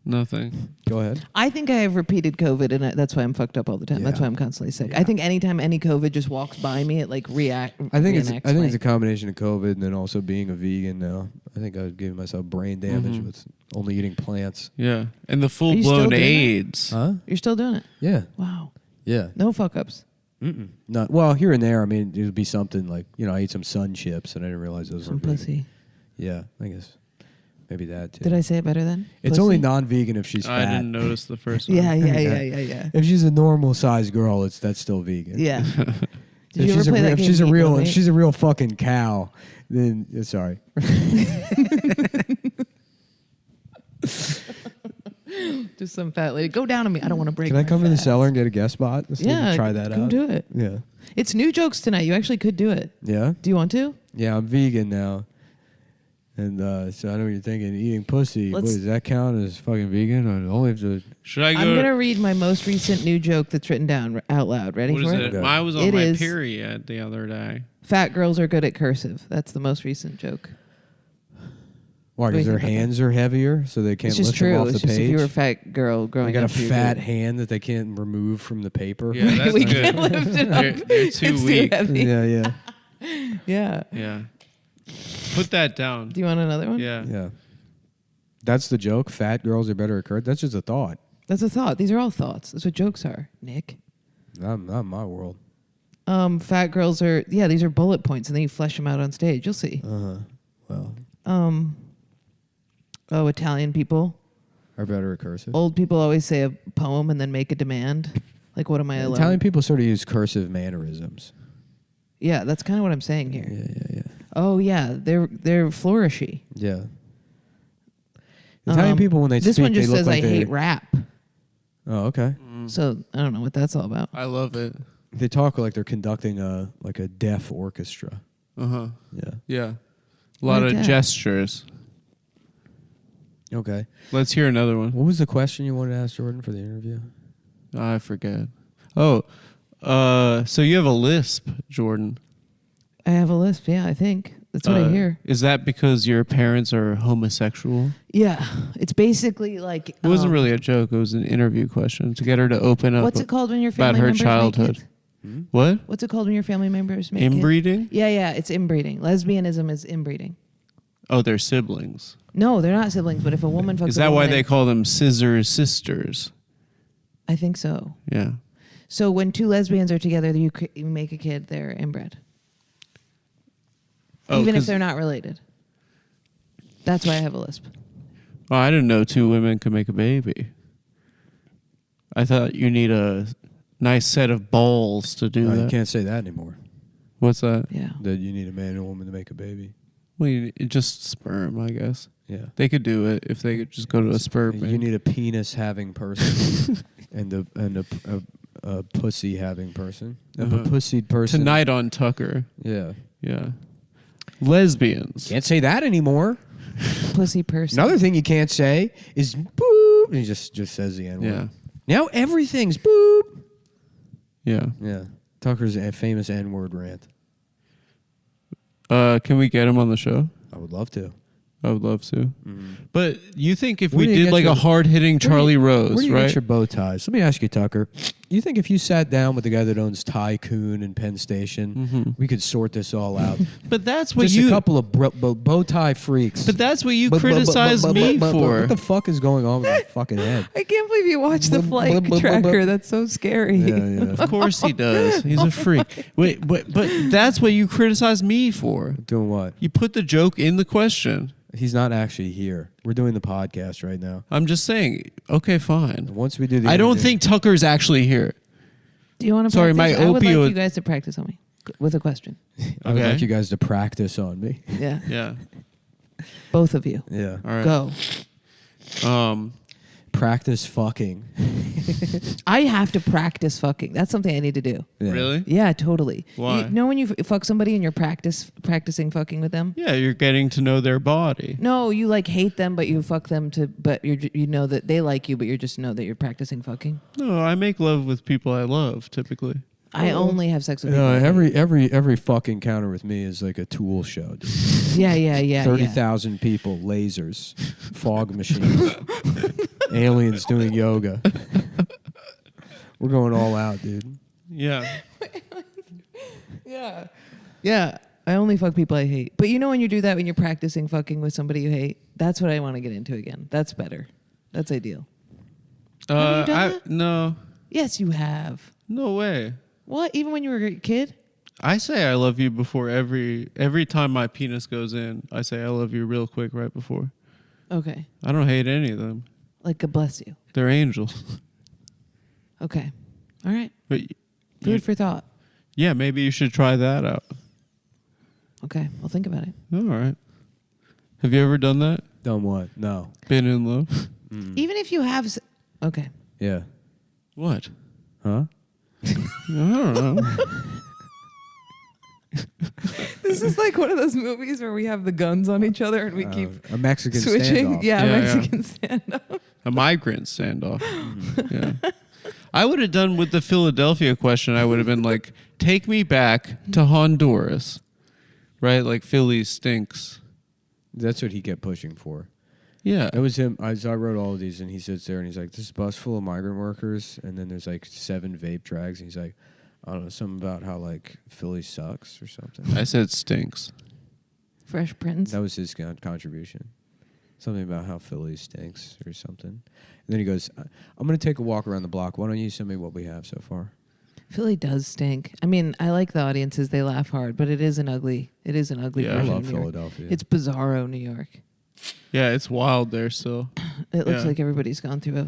Nothing. Go ahead. I think I have repeated COVID, and that's why I'm fucked up all the time. That's Yeah. why I'm constantly sick. I think anytime any COVID just walks by me, it like I think it's reenacts a combination of COVID and then also being a vegan now. I think I was giving myself brain damage with only eating plants. Yeah, and the still full-blown doing it? AIDS. Huh? You're still doing it. Yeah. Wow. Yeah. No fuck ups. Mm-mm. Not well here and there. I mean, it would be something like I ate some sun chips and I didn't realize those Some were vegan. pussy. Yeah, I guess maybe that too. Did I say it better then? It's Pussy? only non-vegan if she's I fat. didn't notice the first one. Yeah. If she's a normal sized girl, that's still vegan. Yeah. Did If you ever she's play that if game? she's a Eat real Real if Meat? she's a real fucking cow, then sorry. Just some fat lady. Go down on me. I don't want to break. Can I my come to the fat. cellar and get a guest spot? Let's Yeah. try that come out. do it. Yeah. It's new jokes tonight. You actually could do it. Yeah. Do you want to? Yeah, I'm vegan now. And so I know what you're thinking. Eating pussy. What, Let's- does that count as fucking vegan? Or only if the Should I go? I'm gonna read my most recent new joke that's written down out loud. Ready What for is it? it? Okay. I was on It my is- period the other day. Fat girls are good at cursive. That's the most recent joke. why? What do you Because their think about hands are heavier, so they can't It's just lift them true. off It's the just page. if you were a fat girl growing They got a up, you're fat good. hand that they can't remove from the paper. Yeah, that's we good. can't lift it up. You're too It's weak. too heavy. Yeah. Yeah. Yeah. Put that down. Do you want another one? Yeah. Yeah. That's the joke. Fat girls are better at curd. That's just a thought. That's a thought. These are all thoughts. That's what jokes are, Nick. Not in my world. Fat girls are, these are bullet points, and then you flesh them out on stage. You'll see. Well, Italian people, are better at cursive. old people always say a poem and then make a demand. Like, what am I allowed? Italian people sort of use cursive mannerisms. Yeah, that's kind of what I'm saying here. Yeah. Oh yeah, they're flourishy. Yeah. Italian people when they this speak, one just they look says like I they, hate rap. Oh, okay. So I don't know what that's all about. I love it. They talk like they're conducting a deaf orchestra. Uh-huh. Yeah. Yeah. A lot Like of that. gestures. Okay. Let's hear another one. What was the question you wanted to ask Jordan for the interview? I forget. Oh, so you have a lisp, Jordan. I have a lisp. Yeah, I think that's what I hear. Is that because your parents are homosexual? Yeah, it's basically like It wasn't really a joke. It was an interview question to get her to open up What's it called when your about family her members childhood. make kids? What? What's it called when your family members make kids? Inbreeding? Yeah, it's inbreeding. Lesbianism is inbreeding. Oh, they're siblings. No, they're not siblings. But if a woman fucks Is a that why woman, they call them scissor sisters? I think so. Yeah. So when two lesbians are together, you make a kid. They're inbred, Oh, even if 'cause- they're not related. That's why I have a lisp. Oh, I didn't know 2 women could make a baby. I thought you need a nice set of balls to do You that. can't say that anymore. What's that? Yeah. That you need a man and a woman to make a baby. Well, just sperm, I guess. Yeah. They could do it if they could just go to a sperm bank. You need a penis-having person and a pussy-having person. A pussied person. Tonight on Tucker. Yeah. Yeah. Lesbians. Can't say that anymore. Pussy person. Another thing you can't say is boop. And he just says the N-word. Yeah. Now everything's boop. Yeah. Yeah. Tucker's a famous N-word rant. Can we get him on the show? I would love to. I would love to. But you think if Where we do you did get like your- a hard-hitting Charlie Rose, Where do you right? get your bow ties? Let me ask you, Tucker. You think if you sat down with the guy that owns Tycoon and Penn Station, we could sort this all out? But that's what Just you. a couple of bow tie freaks. But that's what you criticize me for. What the fuck is going on with my fucking head? I can't believe you watched the flight tracker. That's so scary. Yeah. Of course he does. He's a freak. Wait, but that's what you criticize me for. Doing what? You put the joke in the question. He's not actually here. We're doing the podcast right now. I'm just saying. Okay, fine. Once we do the I don't interview- think Tucker's actually here. Do you want to Sorry, practice? my I would like opioid- you guys to practice on me with a question. I would Okay. like you guys to practice on me. Yeah. Yeah. Both of you. Yeah. All right. Go. Practice fucking. I have to practice fucking. That's something I need to do. Yeah. Really? Yeah, totally. Why? You know when you fuck somebody and you're practicing fucking with them? Yeah, you're getting to know their body. No, you like hate them, but you fuck them but you know that they like you, but you just know that you're practicing fucking. No, I make love with people I love typically. I only have sex with No, people. every fucking encounter with me is like a Tool show. Dude. Yeah. 30,000 people, lasers, fog machines, aliens doing yoga. We're going all out, dude. Yeah. Yeah. I only fuck people I hate. But you know when you do that when you're practicing fucking with somebody you hate? That's what I want to get into again. That's better. That's ideal. Have you done that? No. Yes, you have. No way. What? Even when you were a kid? I say I love you before every time my penis goes in. I say I love you real quick right before. Okay. I don't hate any of them. Like God bless you. They're angels. Okay. All right. But Food for thought. yeah, maybe you should try that out. Okay. Well, think about it. All right. Have you ever done that? Done what? No. Been in love? Even if you have... Okay. Yeah. What? Huh? I don't know. This is like one of those movies where we have the guns on each other and we keep A Mexican switching. standoff. Yeah, Yeah, Mexican standoff. A migrant standoff. Yeah. I would have done with the Philadelphia question. I would have been like, take me back to Honduras. Right? Like Philly stinks. That's what he kept pushing for. Yeah. That was him. I wrote all of these, and he sits there, and he's like, this bus full of migrant workers, and then there's like 7 vape drags, and he's like, I don't know, something about how like Philly sucks or something. I said stinks. Fresh Prince. That was his contribution. Something about how Philly stinks or something. And then he goes, I'm going to take a walk around the block. Why don't you send me what we have so far? Philly does stink. I mean, I like the audiences. They laugh hard, but it is an ugly Yeah, version I of love New York. Philadelphia. It's bizarro New York. Yeah, it's wild there still. It looks Yeah. like everybody's gone through a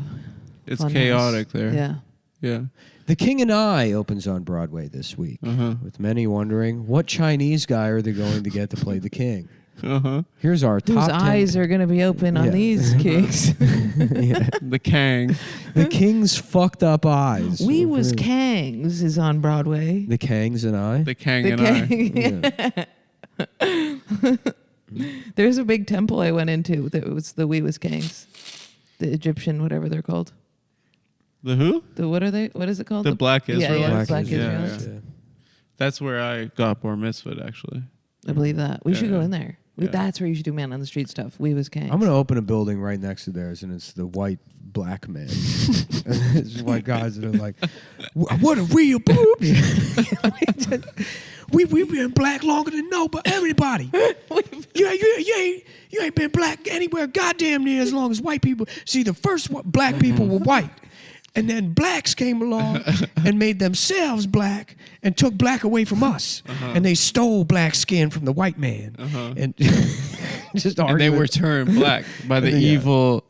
It's fun chaotic house. there. Yeah. Yeah. The King and I opens on Broadway this week, with many wondering, what Chinese guy are they going to get to play the king? Here's our Whose top 10. eyes are going to be open on Yeah. these kings? Yeah. The Kang. The king's fucked up eyes. We Was Kangs is on Broadway. The Kangs and I. The Kang The and I. Yeah. There's a big temple I went into that was the We Was Kangs. The Egyptian, whatever they're called. The who? The what are they? What is it called? The Black Yeah, Israelites. Black Yeah, Israelites. yeah. That's where I got bar mitzvahed, actually. I believe that. We should go Yeah. in there. Yeah. That's where you should do man on the street stuff. We Was Kangs. I'm going to open a building right next to theirs, and it's the white black man. It's white guys that are like, what a real boob. We've been black longer than everybody. You ain't been black anywhere goddamn near as long as white people. See, the first black people were white. And then blacks came along and made themselves black and took black away from us. And they stole black skin from the white man. And just And they arguing. were turned black by the Yeah. evil,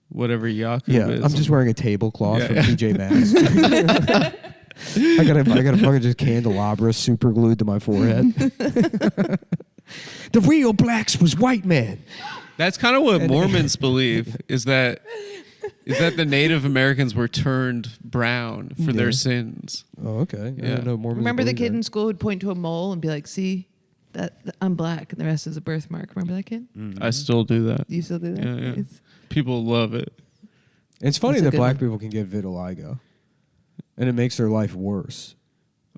whatever Yaku Yeah, is. I'm just wearing a tablecloth Yeah, from yeah. TJ Maxx. I got a fucking just candelabra super glued to my forehead. The real blacks was white men. That's kind of what Mormons believe is that the Native Americans were turned brown for their sins. Oh, okay. I Yeah. don't know Mormons Remember the believe kid that. in school would point to a mole and be like, "See, that I'm black, and the rest is a birthmark." Remember that kid? I still do that. Do you still do that? Yeah, yeah. It's- People love it. It's funny That's a that good black one. people can get vitiligo, and it makes their life worse.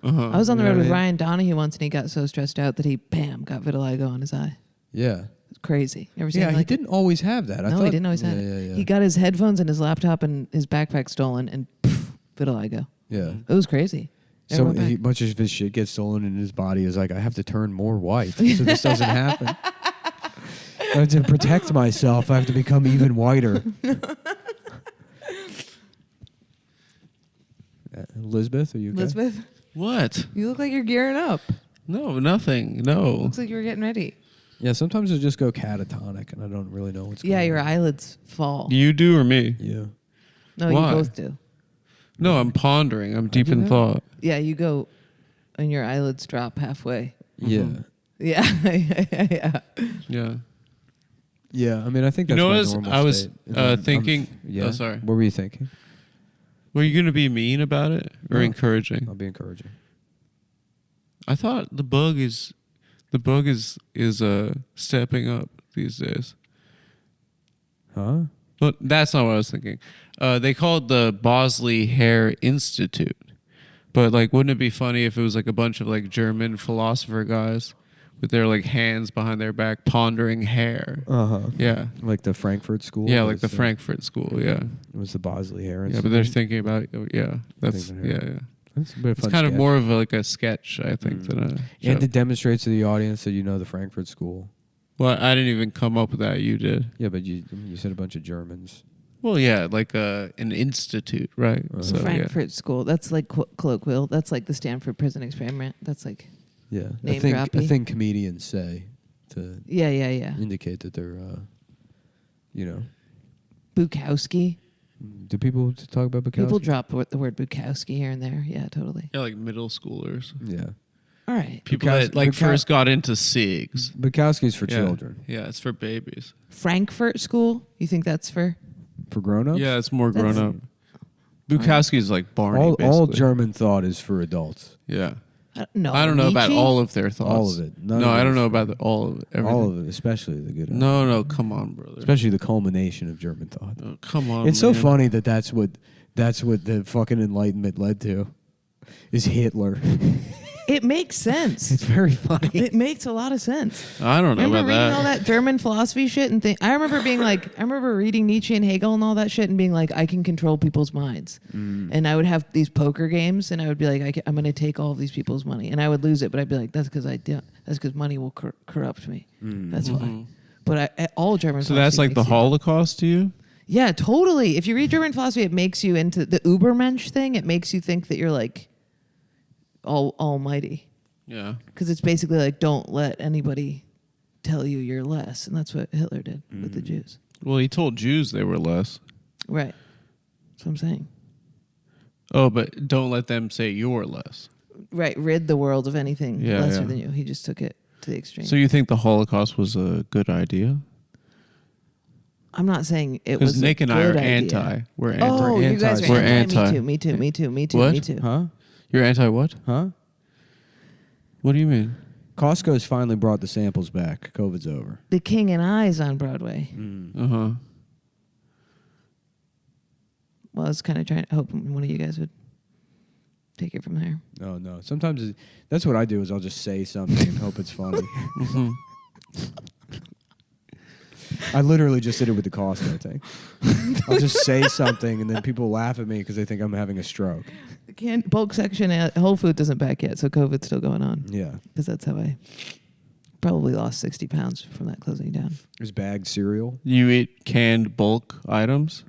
I was on the road with Yeah. Ryan Donahue once, and he got so stressed out that he got vitiligo on his eye. Yeah. It's crazy. Never seen Yeah, it he like didn't always have that. I No, thought, he didn't always have yeah, it. Yeah, He got his headphones and his laptop and his backpack stolen, and vitiligo. yeah. It was crazy. So Never went back. much of his shit gets stolen, and his body is like, I have to turn more white, so this doesn't happen. I have to protect myself. I have to become even whiter. Elizabeth, are you okay? Elizabeth, What? you look like you're gearing up. No, nothing. No. Looks like you were getting ready. Yeah, sometimes I just go catatonic, and I don't really know what's going Yeah, on. your eyelids fall. You do or me? Yeah. No, Why? you both do. No, I'm pondering. I'm deep do in that? thought. Yeah, you go, and your eyelids drop halfway. Yeah. Yeah, yeah. Yeah. Yeah, I mean, I think You that's know my what is- normal I was, state. And then I'm thinking- yeah. oh, sorry. What were you thinking? Were you gonna be mean about it or No. encouraging? I'll be encouraging. I thought the bug is stepping up these days. Huh? But that's not what I was thinking. They call it the Bosley Hair Institute. But like, wouldn't it be funny if it was like a bunch of like German philosopher guys with their like hands behind their back pondering hair? Uh-huh. Yeah. Like the Frankfurt School? Yeah, like was, the Frankfurt School. Yeah. It was the Bosley Hair Yeah, but they're thinking about that's Thinking yeah, hair. yeah. It's a bit of It's fun kind of sketch. more of like a sketch, I think, than a And joke. it demonstrates to the audience that you know the Frankfurt School. Well, I didn't even come up with that. You did. Yeah, but you said a bunch of Germans. Well, yeah, like an institute, right? So Frankfurt School. That's like colloquial. That's like the Stanford Prison Experiment. That's like, Yeah. Name a thing droppy. comedians say to yeah. indicate that they're, Bukowski. do people talk about Bukowski? People drop the word Bukowski here and there. Yeah, totally. yeah, like middle schoolers, Yeah. All right. people Bukowski- that like Bukow- first got into SIGs. Bukowski's for Yeah. children. Yeah, it's for babies. Frankfurt School. You think that's for? For grown-ups? Yeah, it's more That's- grown up. Bukowski is like Barney. All basically. German thought is for adults. Yeah, No. I don't know about Nietzsche? all of their thoughts. All of it. None No, of it I don't is know for- about all of it. Everything. All of it, especially the good. No, come on, brother. Especially the culmination of German thought. Oh, come on. It's so man. funny that's what the fucking Enlightenment led to, is Hitler. It makes sense. It's very funny. It makes a lot of sense. I don't know Remember about reading that. all that German philosophy shit and I remember being like, I remember reading Nietzsche and Hegel and all that shit and being like, I can control people's minds. And I would have these poker games and I would be like, I'm going to take all of these people's money and I would lose it, but I'd be like, that's because money will corrupt me. That's why. But all German. So that's philosophy like the makes you- Holocaust to you? Yeah, totally. If you read German philosophy, it makes you into the Ubermensch thing. It makes you think that you're like almighty. Yeah. Because it's basically like, don't let anybody tell you you're less. And that's what Hitler did with the Jews. Well, he told Jews they were less. Right. That's what I'm saying. Oh, but don't let them say you're less. Right. Rid the world of anything Yeah, lesser yeah. than you. He just took it to the extreme. So you think the Holocaust was a good idea? I'm not saying it Because was Nick a and I are good idea. anti. We're anti. Oh, you guys are We're anti. anti. Me too. Me too. Me too. What? Me too. Huh? You're anti what? Huh? What do you mean? Costco's finally brought the samples back. COVID's over. The King and I's on Broadway. Uh-huh. Well, I was kind of trying to hope one of you guys would take it from there. No. Sometimes that's what I do is I'll just say something and hope it's funny. I literally just did it with the Costco thing. I'll just say something and then people laugh at me because they think I'm having a stroke. The bulk section at Whole Foods isn't back yet, so COVID's still going on. Yeah. Because that's how I probably lost 60 pounds from that closing down. There's bagged cereal. You eat canned bulk items?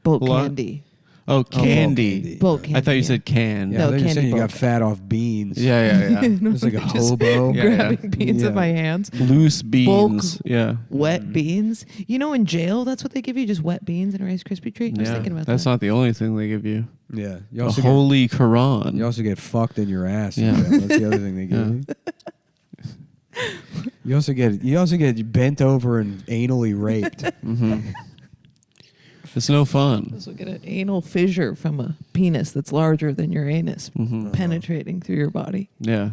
Bulk What? candy. Oh, candy. candy. Bulk candy. I thought you yeah. said can. Yeah, No, I thought you were candy saying you got bulk. fat off beans. Yeah. It's like a Just hobo. Yeah, grabbing beans Yeah. with my hands. Loose beans. Yeah. Wet beans. You know, in jail, that's what they give you, just wet beans and a Rice Krispie treat. I was thinking about That's that. not the only thing they give you. Yeah. You The also, Holy Quran. you also get fucked in your ass. Yeah. That's the other thing they give you. You also get bent over and anally raped. Mm-hmm. It's no fun. Also get an anal fissure from a penis that's larger than your anus Mm-hmm. penetrating through your body. Yeah.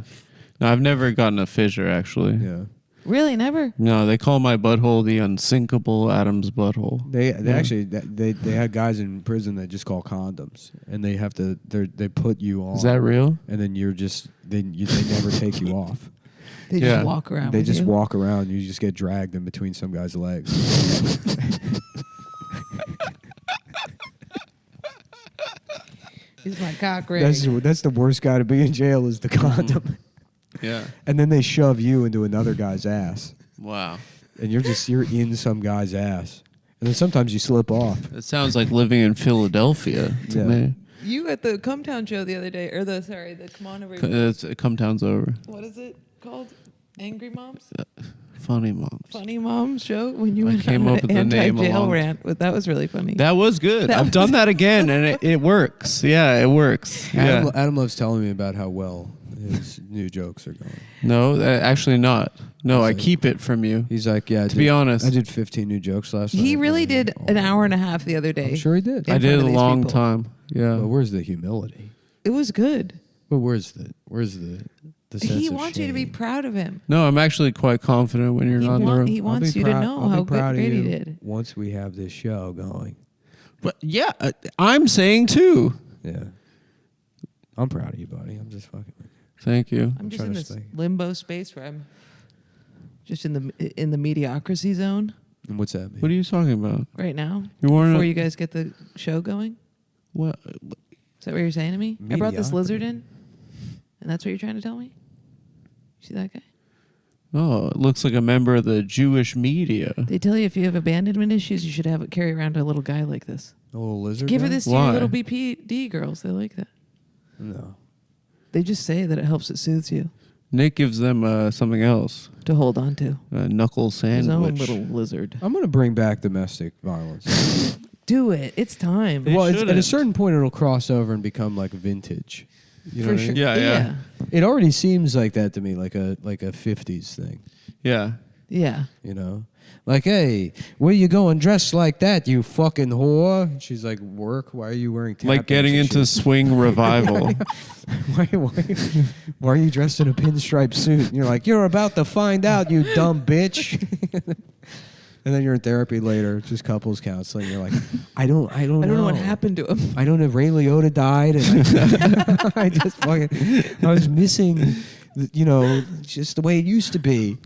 No, I've never gotten a fissure, actually. Yeah. Really, never? No, they call my butthole the unsinkable Adam's butthole. They Yeah. actually they had guys in prison that just call condoms, and they have to they put you on. Is that real? And then they never take you off. They Yeah. just walk around. They with just you? walk around. You just get dragged in between some guy's legs. He's my cock ring. That's the worst guy to be in jail is the condom. Yeah. And then they shove you into another guy's ass, Wow. and you're in some guy's ass, and then sometimes you slip off. It sounds like living in Philadelphia to Yeah. me. You at the Come Town show the other day, or the Come On Over. Come Town's over. What is it called? Angry Moms? Funny moms. Funny Moms show when you I went came on up an with the name anti-jail along- rant. But that was really funny. That was good. That I've was- done that again, and it works. Yeah, it works. Adam, Yeah. Adam loves telling me about how well his new jokes are going. No, actually not. No, I keep it from you. He's like, yeah. To be honest. I did 15 new jokes last night. He really did Oh, an hour and a half the other day. I'm sure he did. in I did front a of these long people. time. Yeah. But where's the humility? It was good. But where's the sense He of wants you to be shame? proud of him. No, I'm actually quite confident when you're He, not in the room. he I'll wants be you to proud- know I'll be how proud of great he you did. once we have this show going. But yeah, I'm saying too. Yeah. I'm proud of you, buddy. I'm just fucking with you. Thank you. I'm just trying in to this stay. limbo space where I'm just in the mediocrity zone And what's that mean? What are you talking about? right now. You want Before to? you guys get the show going. What? Is that what you're saying to me? I brought this Mediocrity. lizard in, and that's what you're trying to tell me? See that guy? Oh, it looks like a member of the Jewish media. They tell you if you have abandonment issues, you should carry around a little guy like this. A little lizard? Give her guy? this to Why? your little BPD girls. They like that. No. They just say that it helps, it soothes you Nick gives them something else, to hold on to. a knuckle His own sandwich. little lizard. I'm going to bring back domestic violence. Do it. It's time. They Well, at a shouldn't. certain point, it'll cross over and become like vintage. You know For what I sure. mean? Yeah. It already seems like that to me, like a 50s thing. Yeah. Yeah. You know, like, hey, where you going dressed like that, you fucking whore? And she's like, work. Why are you wearing? Like tap getting dance and into shit? swing revival. why are you dressed in a pinstripe suit? And you're like, you're about to find out, you dumb bitch. And then you're in therapy later, just couples counseling. You're like, I don't know what happened to him. I don't know. Ray Liotta died, and I just fucking, I was missing, just the way it used to be.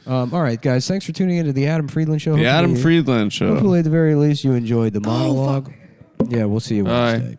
All right, guys, thanks for tuning into the Adam Friedland Show. The Adam Hopefully- Friedland Show. Hopefully, at the very least, you enjoyed the monologue. Yeah, we'll see you Bye. Wednesday.